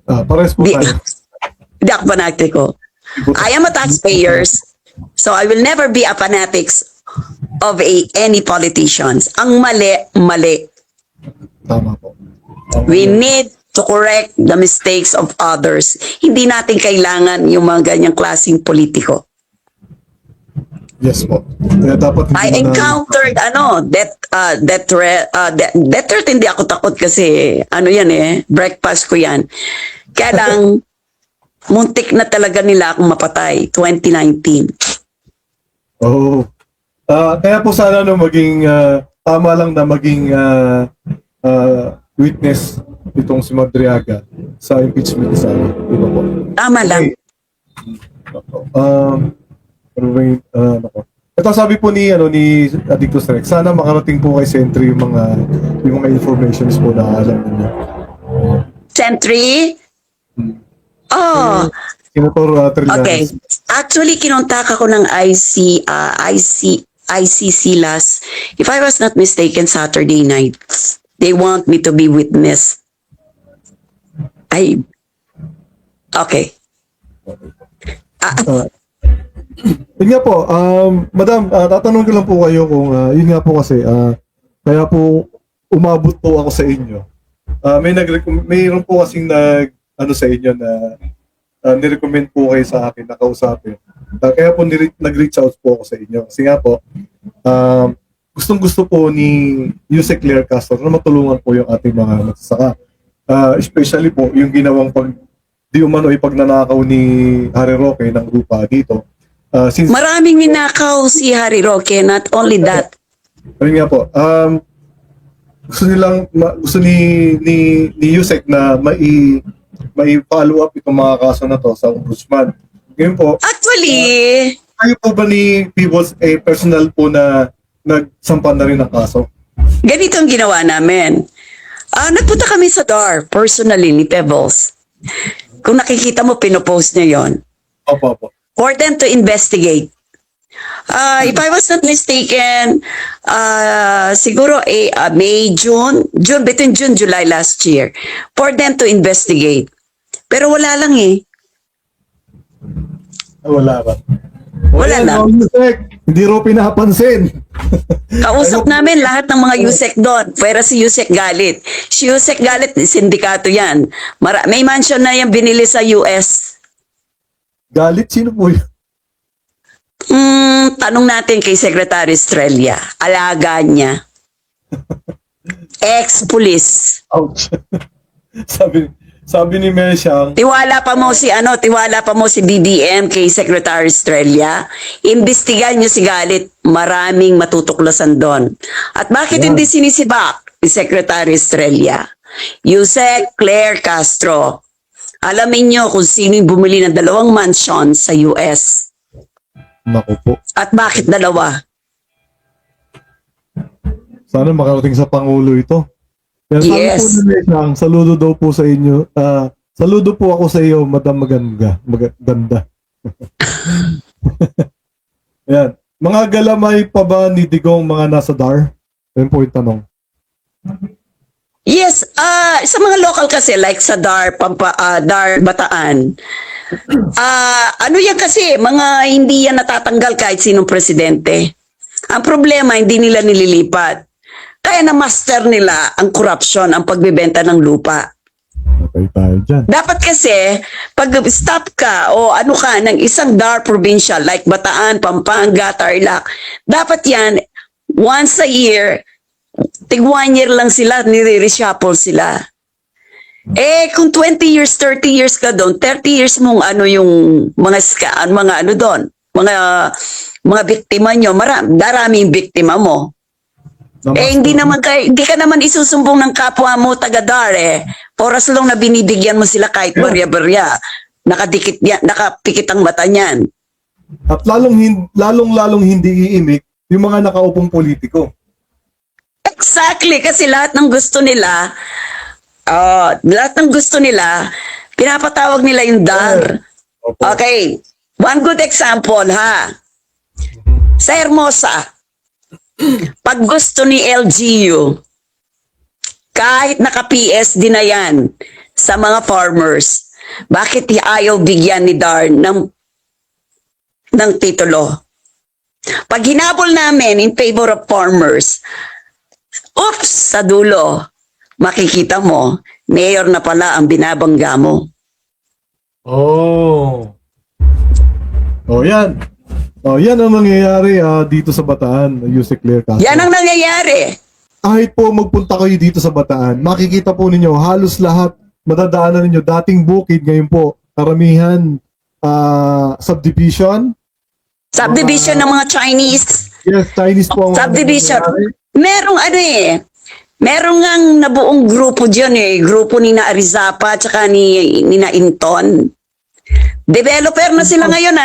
[SPEAKER 1] Pares po tayo.
[SPEAKER 2] Hindi ako panatiko. I am a taxpayer, so I will never be a fanatics of any politicians. Ang mali.
[SPEAKER 1] Tama po.
[SPEAKER 2] We need to correct the mistakes of others. Hindi natin kailangan yung mga ganyang klaseng politiko.
[SPEAKER 1] Yes po. Kaya dapat
[SPEAKER 2] I encountered death threat, hindi ako takot kasi yan breakfast ko yan. Kaya lang muntik na talaga nila akong mapatay 2019.
[SPEAKER 1] Oh. Kaya po sana maging tama lang na maging witness itong si Madriaga sa impeachment sa iba po.
[SPEAKER 2] Tama lang.
[SPEAKER 1] Ito sabi po ni Addictus Rex, sana makarating po kay Sentry yung mga informations po na alam niyo.
[SPEAKER 2] Sentry? Oh,
[SPEAKER 1] Senator Trillanes.
[SPEAKER 2] okay. Actually, kinontak ako ng ICC last, if I was not mistaken, Saturday night. They want me to be witness. Okay.
[SPEAKER 1] Yun nga po, Madam, tatanong ko lang po kayo kung, yun nga po kasi, kaya po umabot po ako sa inyo. Mayroon po kasing sa inyo na nirecommend po kayo sa akin na kausapin. Kaya po nag-reach out po ako sa inyo. Kasi nga po, gustong-gusto po ni Yusek Claire Castro na matulungan po yung ating mga magsasaka. Especially po yung ginawang di umano ipagnanakaw ni Harry Roque ng lupa dito.
[SPEAKER 2] Maraming ninakaw si Harry Roque, not only that.
[SPEAKER 1] Ayun nga po. Gusto ni Yusek na mai-follow up itong mga kaso na to sa ombudsman. Ngayon po,
[SPEAKER 2] Actually,
[SPEAKER 1] kayo po ba ni Peebles personal po na nagsampan na rin ng kaso?
[SPEAKER 2] ganito ang ginawa namin. Nagpunta kami sa DAR, personally, ni Pebbles. Kung nakikita mo, pinopost niya yon.
[SPEAKER 1] Opo.
[SPEAKER 2] For them to investigate. If I was not mistaken, siguro May, June, between June, July last year, for them to investigate. Pero wala lang eh.
[SPEAKER 1] Wala ba?
[SPEAKER 2] Wala lang.
[SPEAKER 1] Yusek, hindi ro pinapansin.
[SPEAKER 2] Kausap namin lahat ng mga Yusek doon. Pero si Yusek galit. Si Yusek galit, sindikato yan. May mansion na yan binili sa US.
[SPEAKER 1] Galit? Sino po yun?
[SPEAKER 2] Tanong natin kay Secretary Estrella. Alaga niya. Ex-police.
[SPEAKER 1] Ouch. sabi ni Mesyang,
[SPEAKER 2] Tiwala pa mo si BBM kay Secretary Estrella. Imbestigan niyo si Galit. Maraming matutuklasan doon. At bakit hindi sinisibak ni Secretary Estrella? Yusek Claire Castro. Alamin niyo kung sino yung bumili ng 2 mansion sa US.
[SPEAKER 1] naku po.
[SPEAKER 2] At bakit 2?
[SPEAKER 1] Sana makarating sa Pangulo ito. Kaya
[SPEAKER 2] Yes.
[SPEAKER 1] sabi po ni Mesyang, saludo daw po sa inyo. Saludo po ako sa iyo, Madam Maganda. Ayan. Mga galamay pa ba ni Digong mga nasa DAR? Yan po yung tanong.
[SPEAKER 2] Yes, sa mga local kasi like sa DAR, DAR Bataan. Yan kasi, mga hindi yan natatanggal kahit sinong presidente. Ang problema, hindi nila nililipat. Kaya na-master nila ang corruption, ang pagbebenta ng lupa.
[SPEAKER 1] Okay tayo dyan.
[SPEAKER 2] Dapat kasi, pag stop ka o ng isang DAR provincial like Bataan, Pampanga, Tarlac, dapat yan, once a year, tig 1 year lang sila, nire-reshuffle sila. Kung 20 years, 30 years ka doon, 30 years mong ano yung mga ano doon, mga biktima nyo, daraming biktima mo. Hindi ka naman isusumbong ng kapwa mo taga-DAR Oras lang na binibigyan mo sila kahit barya-barya. Nakapikit ang mata niyan.
[SPEAKER 1] At lalong hindi iimik yung mga nakaupong politiko.
[SPEAKER 2] Exactly, kasi lahat ng gusto nila, pinapatawag nila yung DAR.
[SPEAKER 1] Opo.
[SPEAKER 2] Okay, one good example ha. Sa Hermosa, pag gusto ni LGU, kahit naka-PSD na yan sa mga farmers, bakit ayaw bigyan ni DAR ng titulo? Pag hinabol namin in favor of farmers, oops, sa dulo, makikita mo, mayor na pala ang binabangga mo.
[SPEAKER 1] Oh. Oh, yan. Oh, yan ang nangyayari dito sa Bataan, Yusek Claire Castro.
[SPEAKER 2] Yan ang nangyayari.
[SPEAKER 1] Kahit po magpunta kayo dito sa Bataan, makikita po ninyo halos lahat madadaanan ninyo dating bukid, ngayon po karamihan subdivision.
[SPEAKER 2] Subdivision ng mga Chinese.
[SPEAKER 1] Yes, Chinese po ang
[SPEAKER 2] Subdivision.
[SPEAKER 1] nangyayari.
[SPEAKER 2] Merong ngang nabuong grupo diyan grupo ni na Arizapa at saka ni na Inton. Developer na sila ngayon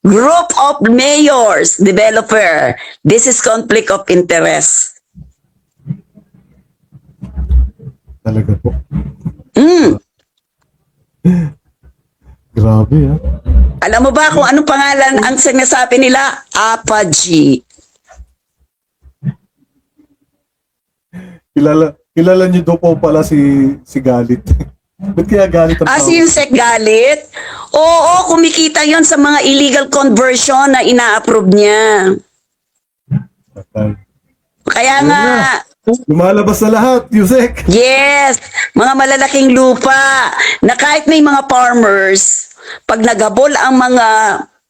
[SPEAKER 2] Group of mayors, developer. This is conflict of interest.
[SPEAKER 1] Talaga po.
[SPEAKER 2] Mm.
[SPEAKER 1] Grabe
[SPEAKER 2] Alam mo ba kung anong pangalan ang sinasabi nila? Apogee.
[SPEAKER 1] Kilala niyo daw po pala si Galit. Ba't kaya Galit ang tawag?
[SPEAKER 2] Si Yusek Galit? Oo, kumikita yon sa mga illegal conversion na ina-approve niya. Kaya
[SPEAKER 1] Ayun
[SPEAKER 2] nga,
[SPEAKER 1] lumalabas na lahat, Yusek.
[SPEAKER 2] yes, mga malalaking lupa na kahit may mga farmers, pag naghabol ang mga,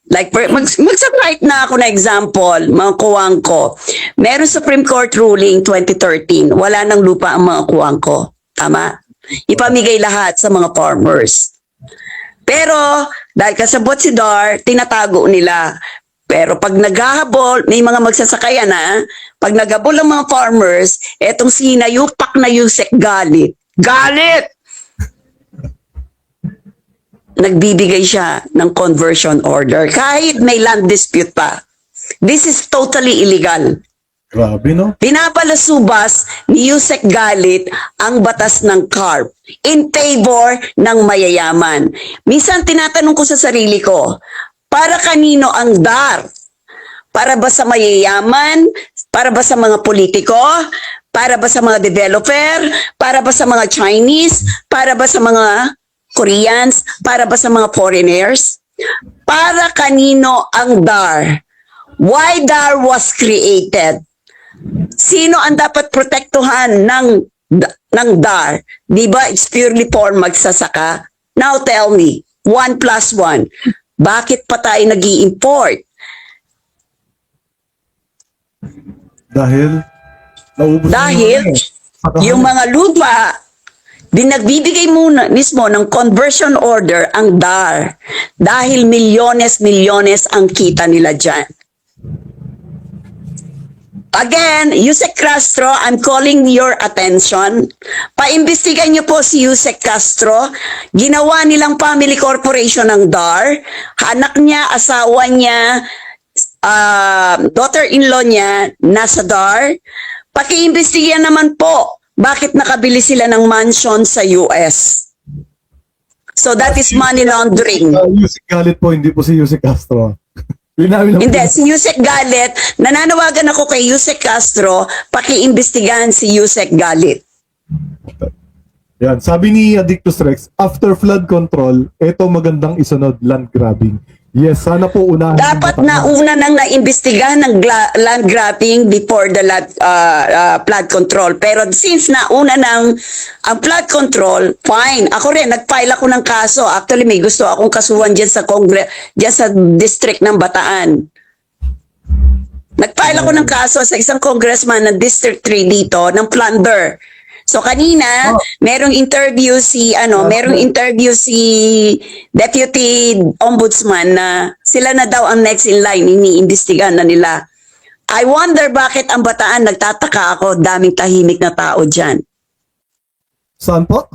[SPEAKER 2] like, mag-cite na ako na example, mga kuwangko. Meron Supreme Court ruling 2013, wala nang lupa ang mga kuwangko. Tama? Ipamigay lahat sa mga farmers. Pero, dahil kasabot si DAR, tinatago nila. Pero pag naghahabol, may mga magsasakayan pag naghabol ang mga farmers, etong sinayupak na Yusek Galit. Galit! Nagbibigay siya ng conversion order kahit may land dispute pa. This is totally illegal.
[SPEAKER 1] Grabe, no?
[SPEAKER 2] Pinapalasubas ni Yusek Galit ang batas ng CARP in favor ng mayayaman. Minsan tinatanong ko sa sarili ko, para kanino ang DAR? Para ba sa mayayaman? Para ba sa mga politiko? Para ba sa mga developer? Para ba sa mga Chinese? Para ba sa mga Koreans? Para ba sa mga foreigners? Para kanino ang DAR? Why DAR was created? Sino ang dapat protektuhan ng DAR? Di ba it's purely for magsasaka? Now tell me, 1 + 1. Bakit pa tayo nag-i-import?
[SPEAKER 1] Dahil naubos
[SPEAKER 2] Yung mga lupa, nagbibigay muna mismo ng conversion order ang DAR dahil milyones ang kita nila dyan. Again, Yusek Castro, I'm calling your attention. Paimbestigan niyo po si Yusek Castro. Ginawa nilang family corporation ng DAR. Anak niya, asawa niya, daughter-in-law niya, nasa DAR. Pakiimbestigan naman po, bakit nakabili sila ng mansion sa US? So that is money laundering.
[SPEAKER 1] Yusek Galit po, hindi po si Yusek Castro.
[SPEAKER 2] Hindi, si Yusek Galit, nananawagan ako kay Yusek Castro, pakiimbestigahan si Yusek Galit.
[SPEAKER 1] Yan, sabi ni Addictus Rex, after flood control, ito magandang isunod, land grabbing. Yes, sana po unahin.
[SPEAKER 2] Dapat na una nang naimbestigahan ng land grabbing before the flood control. Pero since nauna nang ang flood control, fine. Ako rin, nag-file ako ng kaso. Actually, may gusto akong kasuhan dyan sa diyan sa district ng Bataan. Nag-file ako ng kaso sa isang congressman ng District 3 dito ng plunder. So kanina, merong interview si Deputy Ombudsman na sila na daw ang next in line, iniimbestigahan na nila. I wonder bakit ang Bataan, nagtataka ako, daming tahimik na tao diyan.
[SPEAKER 1] Saan po?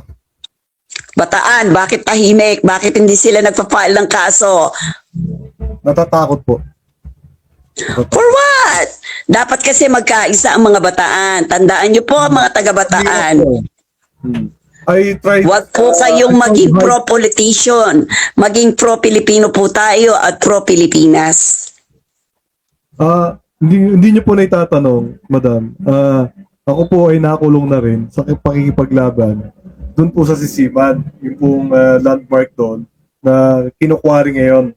[SPEAKER 2] Bataan, bakit tahimik? Bakit hindi sila nagpa-file ng kaso?
[SPEAKER 1] Natatakot po.
[SPEAKER 2] For what? Dapat kasi magkaisa ang mga Bataan. Tandaan niyo po, mga taga-Bataan.
[SPEAKER 1] I tried.
[SPEAKER 2] Huwag po kayong maging pro-politician. Maging pro-Pilipino po tayo at pro-Pilipinas.
[SPEAKER 1] Hindi niyo po na itatanong, madam. Ako po ay nakulong na rin sa pakikipaglaban. Doon po sa Sisiman, yung pong landmark doon na kinukwari ngayon.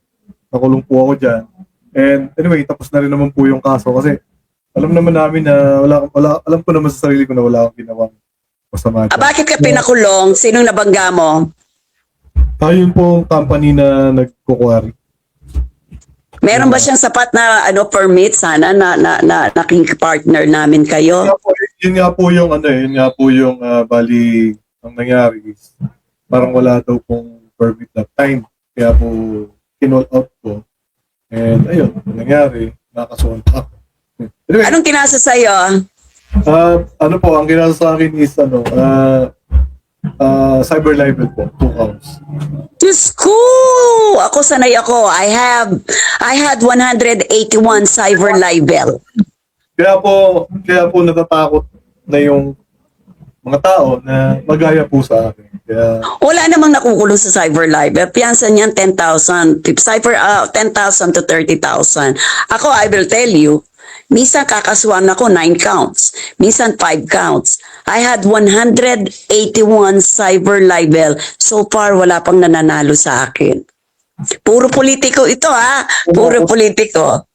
[SPEAKER 1] Nakulong po ako dyan. And anyway, tapos na rin naman po yung kaso kasi alam naman namin na alam ko naman sa sarili ko na wala akong ginawang masama.
[SPEAKER 2] Bakit ka pinakulong? Sinong nabangga mo?
[SPEAKER 1] Yun pong company na nagkukwari.
[SPEAKER 2] Meron ba siyang sapat na permit sana na naking partner namin kayo?
[SPEAKER 1] Yun nga po yung bali ang nangyari is parang wala daw pong permit that time. Kaya po kinall out ko. And ayun, nangyari, nakasuhan pa. Anyway,
[SPEAKER 2] Anong kinasa sa'yo?
[SPEAKER 1] ang ginasa sa akin is cyber libel po, 2 counts.
[SPEAKER 2] Diyos ko! Ako sanay ako. I had 181 cyber libel.
[SPEAKER 1] Kaya po natatakot na yung mga tao na magaya po sa akin. Kaya
[SPEAKER 2] Wala namang nakukulong sa cyber libel. Piyansa niyan 10,000. Cyber 10,000 to 30,000. Ako, I will tell you, minsan kakasuhan ako 9 counts. Minsan 5 counts. I had 181 cyber libel. So far, wala pang nananalo sa akin. Puro politiko ito, ha? Puro politiko.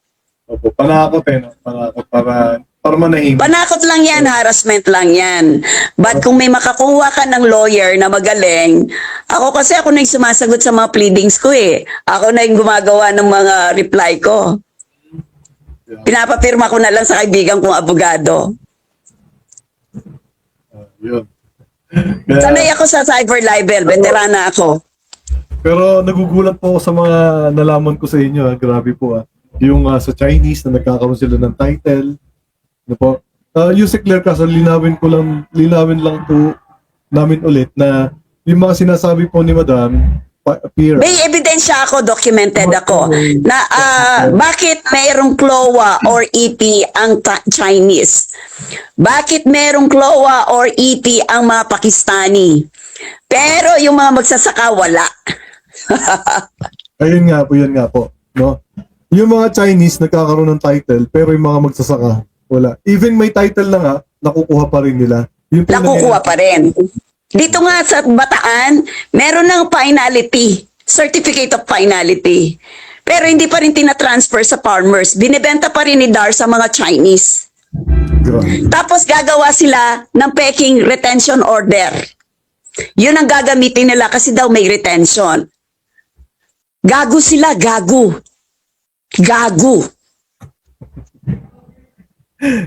[SPEAKER 1] opo, panakot no? Panakot para manahimik.
[SPEAKER 2] Panakot lang yan, harassment lang yan. But kung may makakuha ka ng lawyer na magaling, ako na yung sumasagot sa mga pleadings ko eh. Ako na yung gumagawa ng mga reply ko. Pinapapirma ko na lang sa kaibigan kong abogado.
[SPEAKER 1] Yun.
[SPEAKER 2] Sanay ako sa cyber libel, veterana ako.
[SPEAKER 1] Pero nagugulat po ako sa mga nalaman ko sa inyo. Grabe po. Yung sa Chinese na nagkakaroon sila ng title. Ano po? Yung si Claire kasi linawin lang po namin ulit na yung mga sinasabi po ni Madam appear.
[SPEAKER 2] May ebidensya ako, documented ako, na bakit mayroong CLOA or EP ang Chinese? Bakit mayroong CLOA or EP ang mga Pakistani? Pero yung mga magsasaka, wala.
[SPEAKER 1] Ayun nga po. No? Yung mga Chinese nagkakaroon ng title, pero yung mga magsasaka, wala. Even may title na nga, nakukuha pa rin nila. Yun po
[SPEAKER 2] Nakukuha pa rin. Dito nga sa Bataan, meron ng finality, certificate of finality. Pero hindi pa rin tinatransfer sa farmers. Binibenta pa rin ni DAR sa mga Chinese.
[SPEAKER 1] Grabe.
[SPEAKER 2] Tapos gagawa sila ng peking retention order. Yun ang gagamitin nila kasi daw may retention. Gago sila, gago. Gago.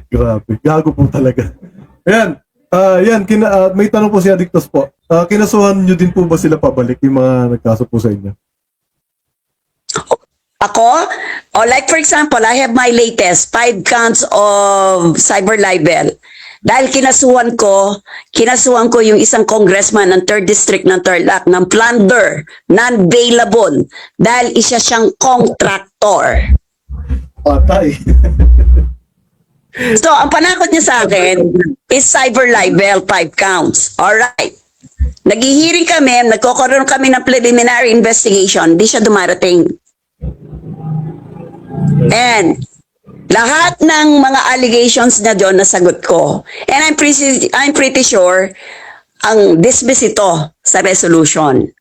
[SPEAKER 1] Grabe. Gago po talaga. Ayan. May tanong po si Adictos po. Kinasuhan nyo din po ba sila pabalik yung mga nagkaso po sa inyo?
[SPEAKER 2] Ako? Like for example, I have my latest 5 counts of cyber libel. Dahil kinasuhan ko yung isang congressman ng 3rd District ng Tarlac ng plunder, non-bailable, dahil isa siyang contractor.
[SPEAKER 1] Patay.
[SPEAKER 2] So, ang panakot niya sa akin is cyber libel, 5 counts. Alright. Naghihiring kami, nagkakaroon kami ng preliminary investigation, di siya dumarating. And lahat ng mga allegations na doon nasagot ko. And I'm pretty sure ang dismiss ito sa resolution.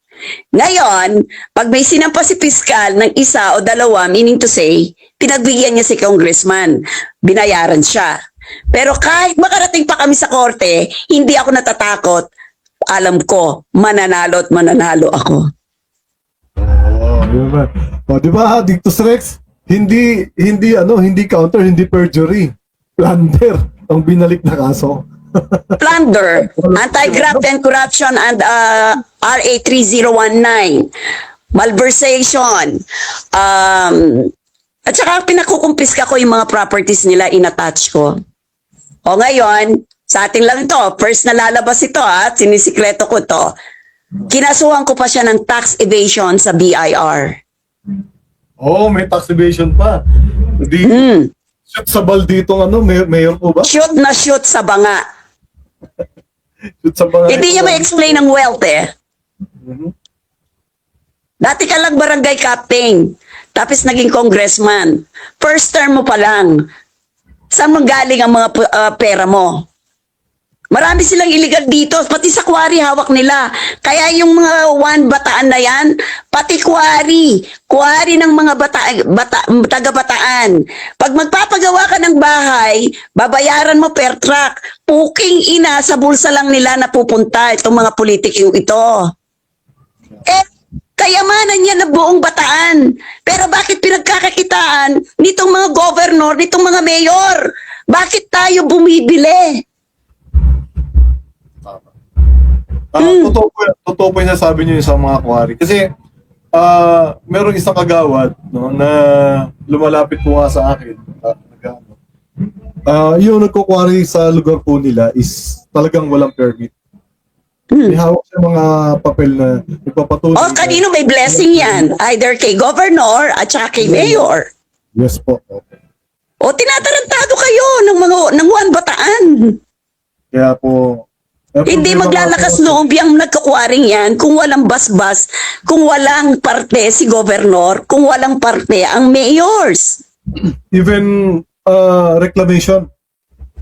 [SPEAKER 2] Ngayon, pag may sinampa si piskal ng isa o dalawa, meaning to say, pinagbigyan niya si congressman, binayaran siya. Pero kahit makarating pa kami sa korte, hindi ako natatakot. Alam ko, mananalo at mananalo ako.
[SPEAKER 1] Yun ba? Di ba, Dictus Rex? hindi counter, hindi perjury. Plunder ang binalik na kaso.
[SPEAKER 2] Plunder, Anti-Graft and Corruption and RA 3019, malversation, at saka pinakukumpiska ko yung mga properties nila, inattach ko. O ngayon, sa atin lang ito, first na lalabas ito sinisikreto ko to. Kinasuhan ko pa siya ng tax evasion sa BIR.
[SPEAKER 1] Oh, may tax evasion pa. Di, shoot sa bal dito mayor po ba?
[SPEAKER 2] Shoot na shoot sa banga.
[SPEAKER 1] Shoot sa bangay.
[SPEAKER 2] Hindi niya ma-explain ang wealth Dati ka lang barangay captain, tapos naging congressman. First term mo pa lang. Saan galing ang mga pera mo? Marami silang illegal dito, pati sa quarry hawak nila. Kaya yung mga Bataan na yan, pati quarry ng mga taga-Bataan. Pag magpapagawa ka ng bahay, babayaran mo per truck. Puking ina, sa bulsa lang nila napupunta itong mga politikong ito. Kayamanan niya na buong Bataan. Pero bakit pinagkakakitaan nitong mga governor, nitong mga mayor? Bakit tayo bumibili?
[SPEAKER 1] Totoo po yung sabi niyo sa mga quarry. Kasi, merong isang kagawad na lumalapit po nga sa akin. Yung nagkukwari sa lugar po nila is talagang walang permit. May hawak siya mga papel na nagpapatuloy.
[SPEAKER 2] Kanino may blessing yan? Either kay governor at saka kay mayor.
[SPEAKER 1] Yes po.
[SPEAKER 2] Tinatarantado kayo ng Bataan.
[SPEAKER 1] Kaya po,
[SPEAKER 2] Hindi maglalakas loob yung nagkakwaring yan kung walang basbas, kung walang parte si governor, kung walang parte ang mayors.
[SPEAKER 1] even reclamation,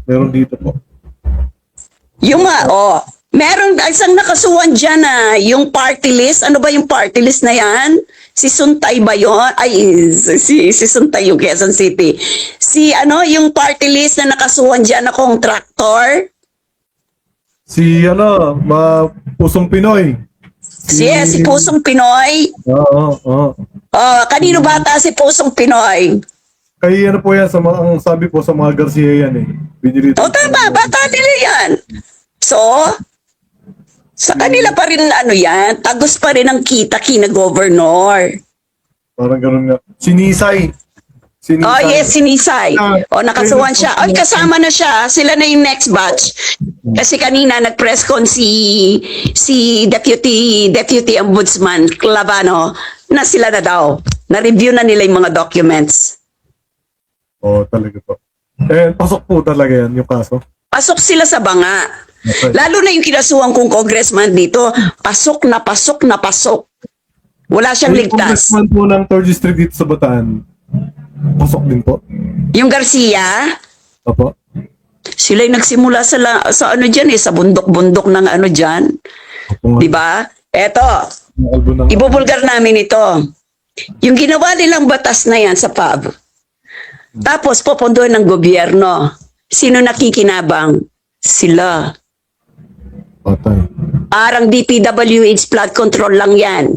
[SPEAKER 1] meron dito po.
[SPEAKER 2] Yung meron isang nakasuhan dyan yung party list. Ano ba yung party list na yan? Si Suntay ba yun? Ay, si Suntay yung Quezon City. Yung party list na nakasuhan dyan na contractor?
[SPEAKER 1] Si Pusong Pinoy.
[SPEAKER 2] Si Pusong Pinoy.
[SPEAKER 1] Oo.
[SPEAKER 2] Kanino bata si Pusong Pinoy?
[SPEAKER 1] Kaya po yan, ang sabi po sa mga Garcia yan eh.
[SPEAKER 2] Tama, bata nila yan. So, sa kanila pa rin yan, tagos pa rin ang kita kina governor.
[SPEAKER 1] Parang ganun nga. Sinisay.
[SPEAKER 2] Yes, sinisay. Nakasuhan siya. Kasama na siya. Sila na yung next batch. Kasi kanina nag-press con si Deputy Ombudsman Clavano na sila na daw. Na-review na nila yung mga documents.
[SPEAKER 1] Talaga po. Pasok po talaga yan yung kaso.
[SPEAKER 2] Pasok sila sa banga.
[SPEAKER 1] Okay.
[SPEAKER 2] Lalo na yung kinasuhan kong congressman dito, pasok na pasok na pasok. Wala siyang ligtas.
[SPEAKER 1] Congressman po ng 3rd District dito sa Bataan, pasok din po.
[SPEAKER 2] Yung Garcia,
[SPEAKER 1] Opo.
[SPEAKER 2] sila yung nagsimula sa dyan sa bundok-bundok ng dyan.
[SPEAKER 1] Opo nga.
[SPEAKER 2] Diba? Eto, ibubulgar namin ito. Yung ginawa nilang batas na yan sa pub, tapos pupunduhan ng gobyerno. Sino nakikinabang? Sila.
[SPEAKER 1] Patay.
[SPEAKER 2] Parang DPWH flood control lang yan.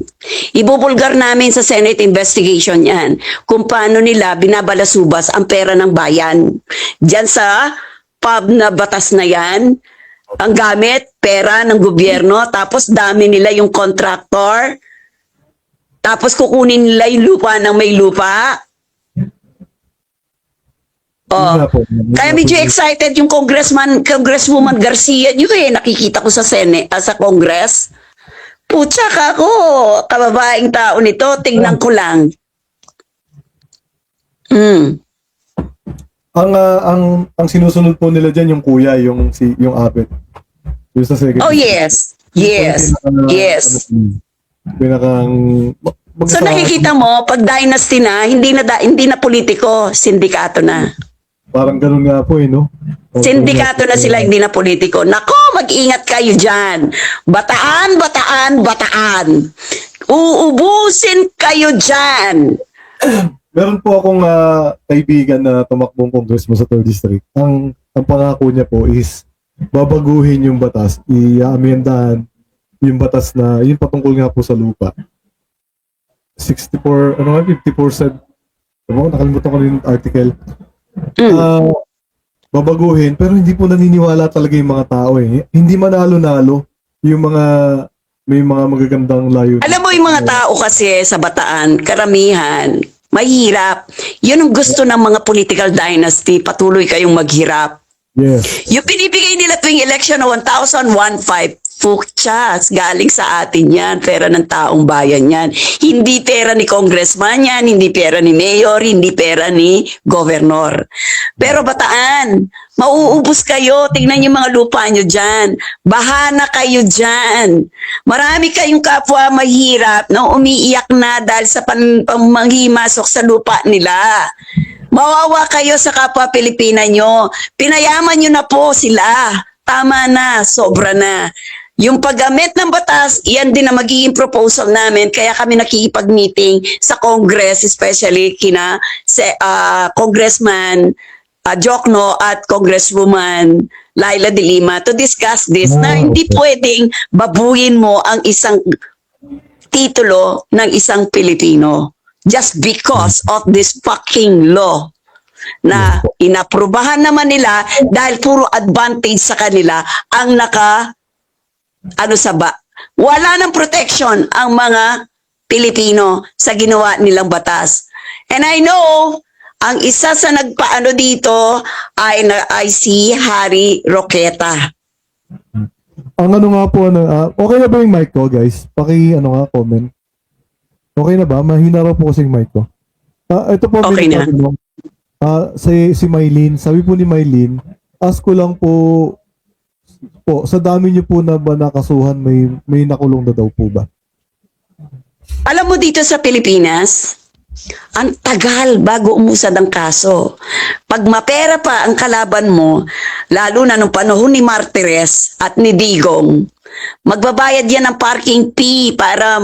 [SPEAKER 2] Ibubulgar namin sa Senate investigation yan kung paano nila binabalasubas ang pera ng bayan. Diyan sa pub na batas na yan, ang gamit, pera ng gobyerno, tapos dami nila yung contractor, tapos kukunin nila yung lupa ng may lupa. Kaya medyo excited yung Congresswoman Garcia nyo nakikita ko sa sa Congress. Putsa ka ako, kababaeng tao nito, tignan ko lang.
[SPEAKER 1] Ang sinusunod po nila diyan yung kuya, yung Abet. Yung sa second.
[SPEAKER 2] Yes. So nakikita mo, pag dynasty na, hindi na politiko, sindikato na.
[SPEAKER 1] Parang ganun nga po no?
[SPEAKER 2] Sindikato na sila, hindi na politiko. Nako, mag-ingat kayo dyan. Bataan. Uubusin kayo dyan.
[SPEAKER 1] Meron po akong kaibigan na tumakbong congressman sa 3rd District. Ang pangako niya po is babaguhin yung batas, i-amendahan yung batas na, yung patungkol nga po sa lupa. 54, 50%, Nakalimutan ko rin yung article.
[SPEAKER 2] Mm.
[SPEAKER 1] Babaguhin, pero hindi po naniniwala talaga yung mga tao eh. Hindi manalo-nalo yung mga may mga magagandang layunin.
[SPEAKER 2] Alam mo yung mga tao kasi sa Bataan, karamihan, mahirap. Yun ang gusto ng mga political dynasty, patuloy kayong maghirap.
[SPEAKER 1] Yes.
[SPEAKER 2] Yung pinibigay nila tuwing election na 1,015, fuchas, galing sa atin yan, pera ng taong bayan yan. Hindi pera ni congressman yan, hindi pera ni mayor, hindi pera ni governor. Pero Bataan, mauubos kayo, tingnan yung mga lupa nyo dyan, bahana kayo dyan. Marami kayong kapwa mahirap na umiiyak na dahil sa panghimasok sa lupa nila. Mawawa kayo sa kapwa Pilipina nyo. Pinayaman nyo na po sila. Tama na, sobra na. Yung paggamit ng batas, yan din na magiging proposal namin. Kaya kami nakikipag-meeting sa Congress, especially kina Congressman Jokno at Congresswoman Laila de Lima to discuss this na hindi pwedeng babuyin mo ang isang titulo ng isang Pilipino just because of this fucking law na inaprubahan naman nila dahil puro advantage sa kanila ang wala ng protection ang mga Pilipino sa ginawa nilang batas. And I know ang isa sa nagpaano dito ay si Harry Roqueta.
[SPEAKER 1] Ang ano nga po, okay na ba yung mic ko, guys? Comment. Okay na ba? Mahina raw po kasi yung mic ko. Ito po,
[SPEAKER 2] Okay na.
[SPEAKER 1] Si Mylene, sabi po ni Mylene, ask ko lang po, sa dami niyo po na ba nakasuhan, may nakulong na daw po ba?
[SPEAKER 2] Alam mo dito sa Pilipinas, ang tagal bago umusad ang kaso. Pag mapera pa ang kalaban mo, lalo na nung panahon ni Martires at ni Digong, magbabayad yan ng parking fee para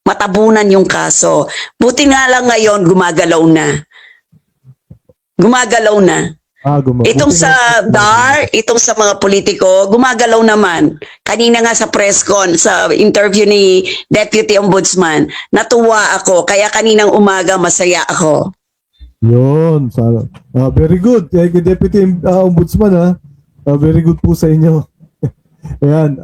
[SPEAKER 2] matabunan yung kaso. Buti nga lang ngayon, gumagalaw na. Itong sa DAR, itong sa mga politiko, gumagalaw naman. Kanina nga sa press con, sa interview ni Deputy Ombudsman, natuwa ako. Kaya kaninang umaga, masaya ako.
[SPEAKER 1] Yun. Very good. Deputy Ombudsman, very good po sa inyo. Ayan.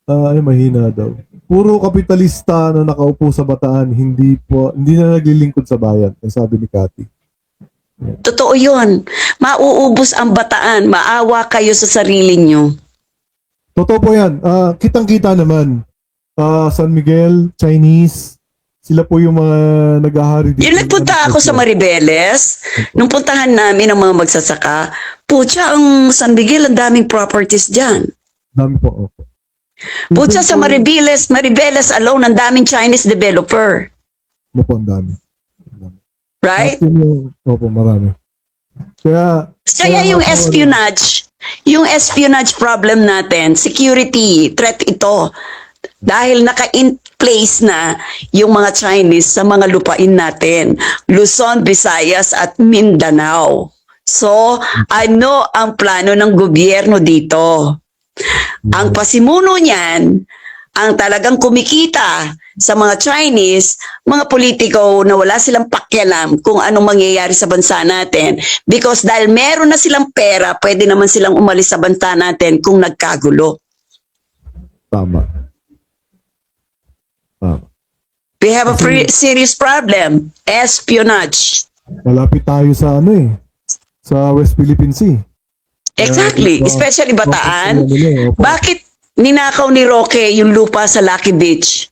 [SPEAKER 1] Ay, mahina daw. Puro kapitalista na nakaupo sa Bataan, hindi na naglilingkod sa bayan. Ang sabi ni Cathy.
[SPEAKER 2] Totoo yun. Mauubos ang Bataan. Maawa kayo sa sarili nyo.
[SPEAKER 1] Totoo po yan. Kitang-kita naman. San Miguel, Chinese, sila po yung mga nag-ahari dito.
[SPEAKER 2] Yung nagpunta ako sa Maribeles, nung puntahan namin ang mga magsasaka, putya, ang San Miguel, ang daming properties dyan.
[SPEAKER 1] Dami po. Okay.
[SPEAKER 2] Putya sa Maribeles alone, ang daming Chinese developer.
[SPEAKER 1] Opo, ang dami.
[SPEAKER 2] Right?
[SPEAKER 1] Opo, marami.
[SPEAKER 2] Kaya yung espionage problem natin, security threat ito. Dahil naka-in place na yung mga Chinese sa mga lupain natin, Luzon, Visayas at Mindanao. So, ano ang plano ng gobyerno dito? Ang pasimuno niyan, ang talagang kumikita sa mga Chinese, mga politiko na wala silang pakialam kung anong mangyayari sa bansa natin. Because dahil meron na silang pera, pwede naman silang umalis sa bansa natin kung nagkagulo.
[SPEAKER 1] Tama.
[SPEAKER 2] We have a serious problem. Espionage.
[SPEAKER 1] Malapit tayo sa sa West Philippine Sea.
[SPEAKER 2] Exactly. Especially Bataan. Bakit ninakaw ni Roque yung lupa sa Lucky Beach?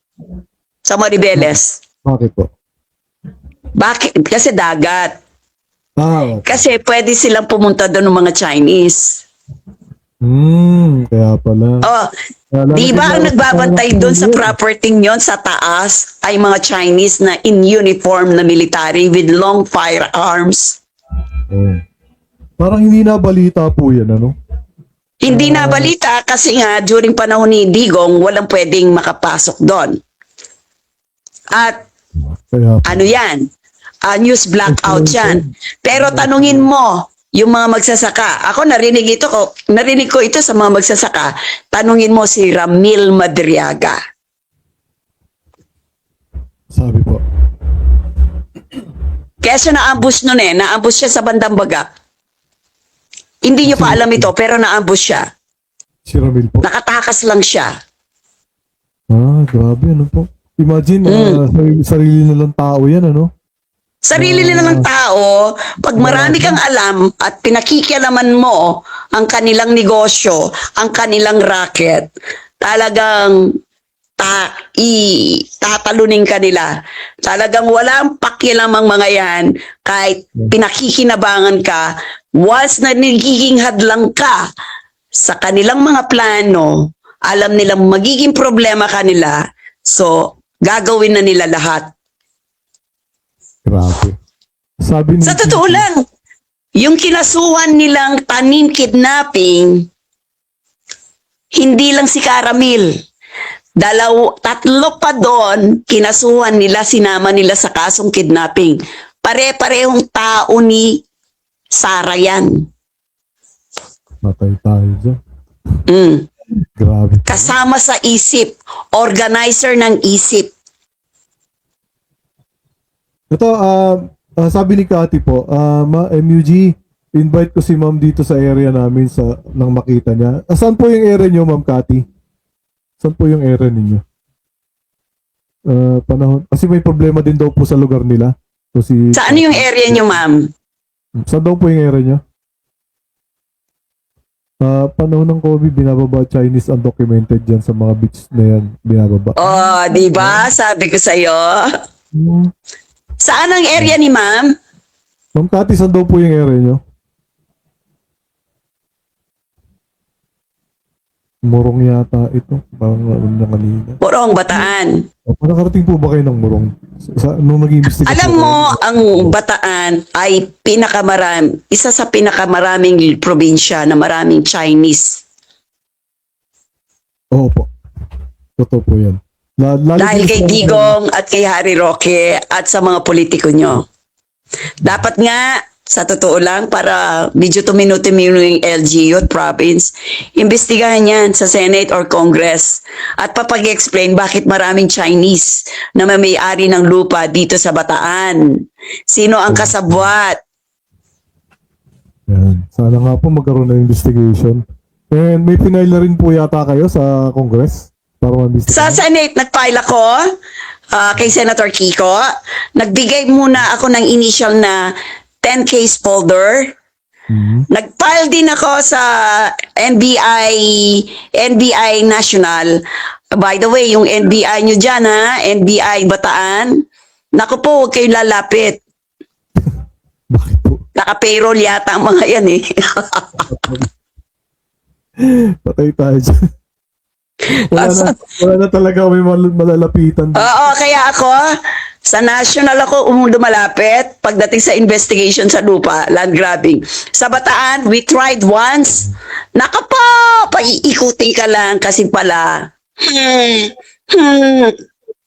[SPEAKER 2] Sa Maribeles.
[SPEAKER 1] Bakit po?
[SPEAKER 2] Bakit? Kasi dagat.
[SPEAKER 1] Okay.
[SPEAKER 2] Kasi pwede silang pumunta doon ng mga Chinese.
[SPEAKER 1] Kaya pala.
[SPEAKER 2] Di ba ang nagbabantay doon sa property nyon sa taas ay mga Chinese na in uniform na military with long firearms?
[SPEAKER 1] Parang hindi na balita po yan, ano?
[SPEAKER 2] Hindi na balita kasi nga during panahon ni Digong walang pwedeng makapasok doon. At ano yan? News blackout yan. Pero tanungin mo yung mga magsasaka. Ako narinig ko ito sa mga magsasaka. Tanungin mo si Ramil Madriaga.
[SPEAKER 1] Sabi po.
[SPEAKER 2] Kaya siya na-ambush nun eh. Na-ambush siya sa bandang Bagak. Hindi niyo pa alam ito, pero na-ambush siya.
[SPEAKER 1] Si Ramil po.
[SPEAKER 2] Nakatakas lang siya.
[SPEAKER 1] Grabe, ano po. Imagine, sarili na lang tao yan, ano?
[SPEAKER 2] Sarili nila ng tao, pag marami kang alam at pinakikialaman mo ang kanilang negosyo, ang kanilang racket, talagang tatalunin ka nila. Talagang walang pakialam ang mga yan kahit pinakikinabangan ka. Once na nagiging hadlang ka sa kanilang mga plano, alam nilang magiging problema kanila, so gagawin na nila lahat.
[SPEAKER 1] Grabe. Sabi ni
[SPEAKER 2] Sa totoo lang, yung kinasuhan nilang tanim kidnapping, hindi lang si Caramil. Tatlo pa doon, kinasuhan nila, sinama nila sa kasong kidnapping. Pare-parehong tao ni Sarah yan.
[SPEAKER 1] Matay tayo dyan.
[SPEAKER 2] Mm.
[SPEAKER 1] Grabe.
[SPEAKER 2] Kasama sa isip, organizer ng isip.
[SPEAKER 1] Ito, sabi ni Cathy po, MUG, invite ko si ma'am dito sa area namin nang makita niya. Saan po yung area niyo, ma'am Cathy? Saan po yung area ninyo? Panahon. Kasi may problema din daw po sa lugar nila. So,
[SPEAKER 2] Saan yung area nyo, ma'am?
[SPEAKER 1] Saan daw po yung area niyo? Panahon ng COVID, binababa Chinese undocumented dyan sa mga beach na yan. Binababa.
[SPEAKER 2] Oh, di ba? Sabi ko sa'yo. Saan ang area ni ma'am?
[SPEAKER 1] Ma'am Cathy, saan daw po yung area niyo? Murong yata ito. Parang alam niya kanina.
[SPEAKER 2] Murong, Bataan.
[SPEAKER 1] Nakarating po ba kayo ng Murong? Nung nag-iimbestiga
[SPEAKER 2] Alam mo, ang Bataan ay isa sa pinakamaraming probinsya na maraming Chinese.
[SPEAKER 1] Oo po. Totoo po yan.
[SPEAKER 2] Dahil kay Digong at kay Harry Roque at sa mga politiko nyo. Dapat nga, sa totoo lang, para medyo tuminu-tumino yung LGU at province, imbestigahan yan sa Senate or Congress at papag-explain bakit maraming Chinese na may-ari ng lupa dito sa Bataan. Sino ang kasabwat?
[SPEAKER 1] Yan. Sana nga po magkaroon ng investigation. And may pinail na rin po yata kayo sa Congress para
[SPEAKER 2] Sa
[SPEAKER 1] ma-investigate.
[SPEAKER 2] Senate, nag-file ako kay Senator Kiko. Nagbigay muna ako ng initial na 10 case folder. Nag-file din ako sa NBI National. By the way, yung NBI nyo dyan NBI Bataan, naku po, huwag kayong lalapit.
[SPEAKER 1] Bakit po?
[SPEAKER 2] Naka-payroll yata ang mga yan eh.
[SPEAKER 1] Patay tayo dyan. Wala na talaga may malalapitan.
[SPEAKER 2] Oo, kaya ako, sa national ako lumalapit pagdating sa investigation sa lupa, land grabbing. Sa Bataan, we tried once. Naka po, paiikuti ka lang kasi pala.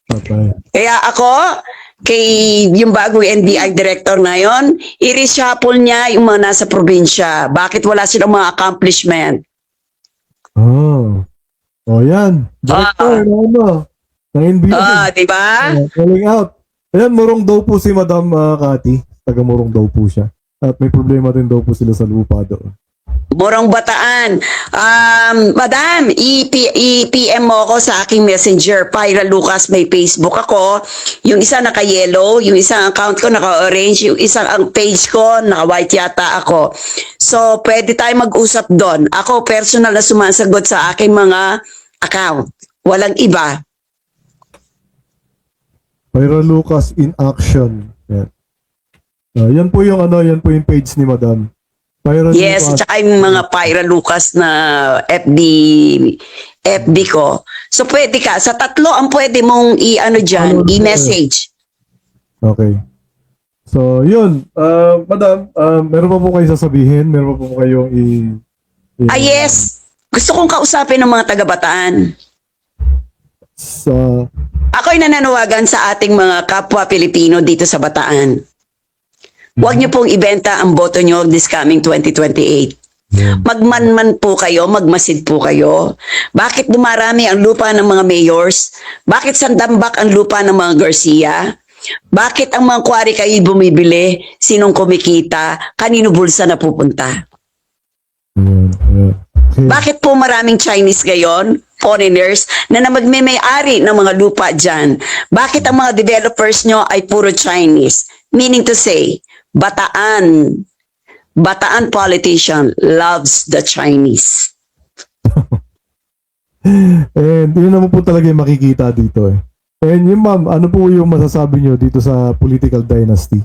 [SPEAKER 1] Patay.
[SPEAKER 2] Kaya ako, kay yung bagong NBI director ngayon, i-reshuffle niya yung mga nasa probinsya. Bakit wala silang mga accomplishment?
[SPEAKER 1] Oh, yan. Director, ng NBI.
[SPEAKER 2] Di ba?
[SPEAKER 1] Calling out. Ayan, Murong daw po si Madam Cathy. Taga Murong daw po siya. At may problema din daw po sila sa lupa doon.
[SPEAKER 2] Murong Bataan. Madam, i-PM mo ako sa aking messenger. Pyra Lucas, may Facebook ako. Yung isa naka-yellow, yung isang account ko naka-orange, yung isang ang page ko naka-white yata ako. So, pwede tayo mag-usap doon. Ako, personal na sumasagot sa aking mga account. Walang iba.
[SPEAKER 1] Pyra Lucas in action. Yan. Yan po yung page ni Madam. Pyra
[SPEAKER 2] Yes,
[SPEAKER 1] Lucas.
[SPEAKER 2] tsaka yung mga Pyra Lucas na FB ko. So pwede ka, sa tatlo ang pwede mong i-message.
[SPEAKER 1] Okay. So, yun. Madam, meron pa po kayo sasabihin? Meron pa po kayong
[SPEAKER 2] Yes. Gusto kong kausapin ng mga taga-Bataan.
[SPEAKER 1] sa
[SPEAKER 2] Ako'y nananawagan sa ating mga kapwa Pilipino dito sa Bataan. Huwag niyo pong ibenta ang boto niyo this coming 2028. Magmanman po kayo, magmasid po kayo. Bakit dumarami ang lupa ng mga mayors? Bakit sandambak ang lupa ng mga Garcia? Bakit ang mga quarry kayo bumibili? Sinong kumikita? Kanino bulsa napupunta?
[SPEAKER 1] Ayan, ayan. Okay.
[SPEAKER 2] Bakit po maraming Chinese ngayon, foreigners, na magme-may-ari ng mga lupa dyan? Bakit ang mga developers nyo ay puro Chinese? Meaning to say, Bataan politician loves the Chinese.
[SPEAKER 1] And yun naman po talaga yung makikita dito eh. And yung ma'am, ano po yung masasabi nyo dito sa political dynasty?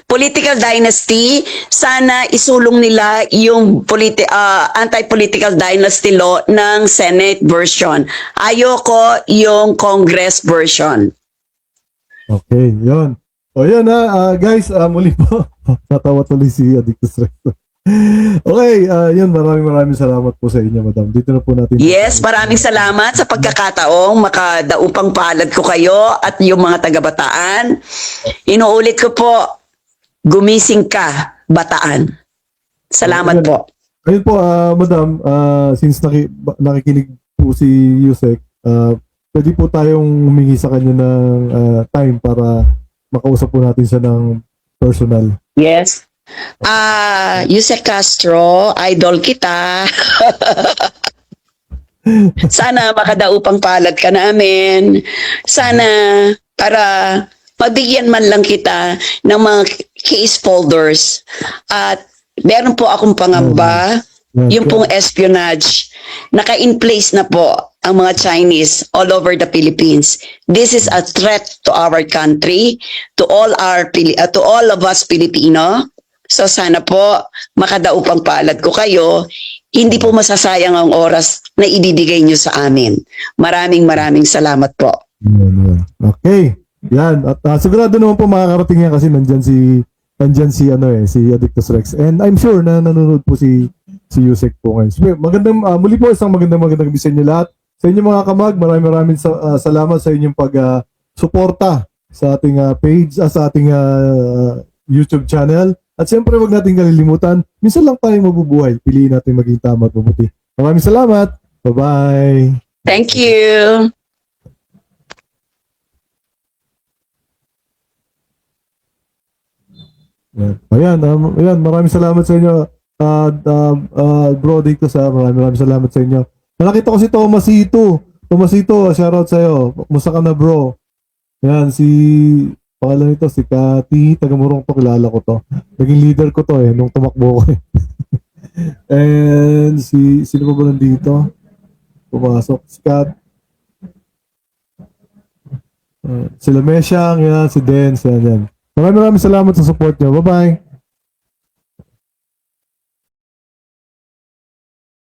[SPEAKER 2] Political dynasty, sana isulong nila yung anti-political dynasty law ng Senate version. Ayoko yung Congress version.
[SPEAKER 1] Okay, yun. O yan guys, muli po. Natawa tuloy si Addictus Recto. Okay, yun, maraming salamat po sa inyo, madam. Dito na po natin.
[SPEAKER 2] Yes, maraming salamat sa pagkakataong makadaupang palad ko kayo at yung mga taga-Bataan. Inuulit ko po, gumising ka, Bataan. Salamat po.
[SPEAKER 1] Ayun po, madam, since nakikinig po si Yusek, pwede po tayong humingi sa kanya ng time para makausap po natin siya ng personal.
[SPEAKER 2] Yes. Yusek Castro, idol kita. Sana makadaupang palad ka namin. Sana para mabigyan man lang kita ng mga case folders. At meron po akong pangamba, yung pong espionage. Naka-in place na po ang mga Chinese all over the Philippines. This is a threat to our country, to all of us Filipino. So sana po makadaupang palad ko kayo. Hindi po masasayang ang oras na ibibigay nyo sa amin. Maraming salamat po.
[SPEAKER 1] Okay. Yan. At sigurado naman po makakarating yan kasi nandyan si Addictus Rex. And I'm sure na nanonood po si Yusek po ngayon. So, muli po isang magandang gabi sa inyo lahat. Sa inyong mga kamag, maraming salamat sa inyong pag-suporta sa ating page, sa ating YouTube channel. At siyempre, wag natin kalilimutan, minsan lang tayo mabubuhay. Piliin natin maging tama at mabuti. Maraming salamat. Bye-bye.
[SPEAKER 2] Thank you.
[SPEAKER 1] Ayan, maraming salamat sa inyo. Bro Dictus, maraming salamat sa inyo. Nakita ko si Tomasito. Tomasito, shoutout sa'yo. Musta ka na, bro? Ayan, pangalan nito, si Kati, taga-Murong to, kilala ko to. Naging leader ko to nung tumakbo ko And sino pa ba nandito? Pumasok, si Kat. Sila Mesyang, yan, si Dens, yan. Maraming salamat sa support nyo. Bye-bye.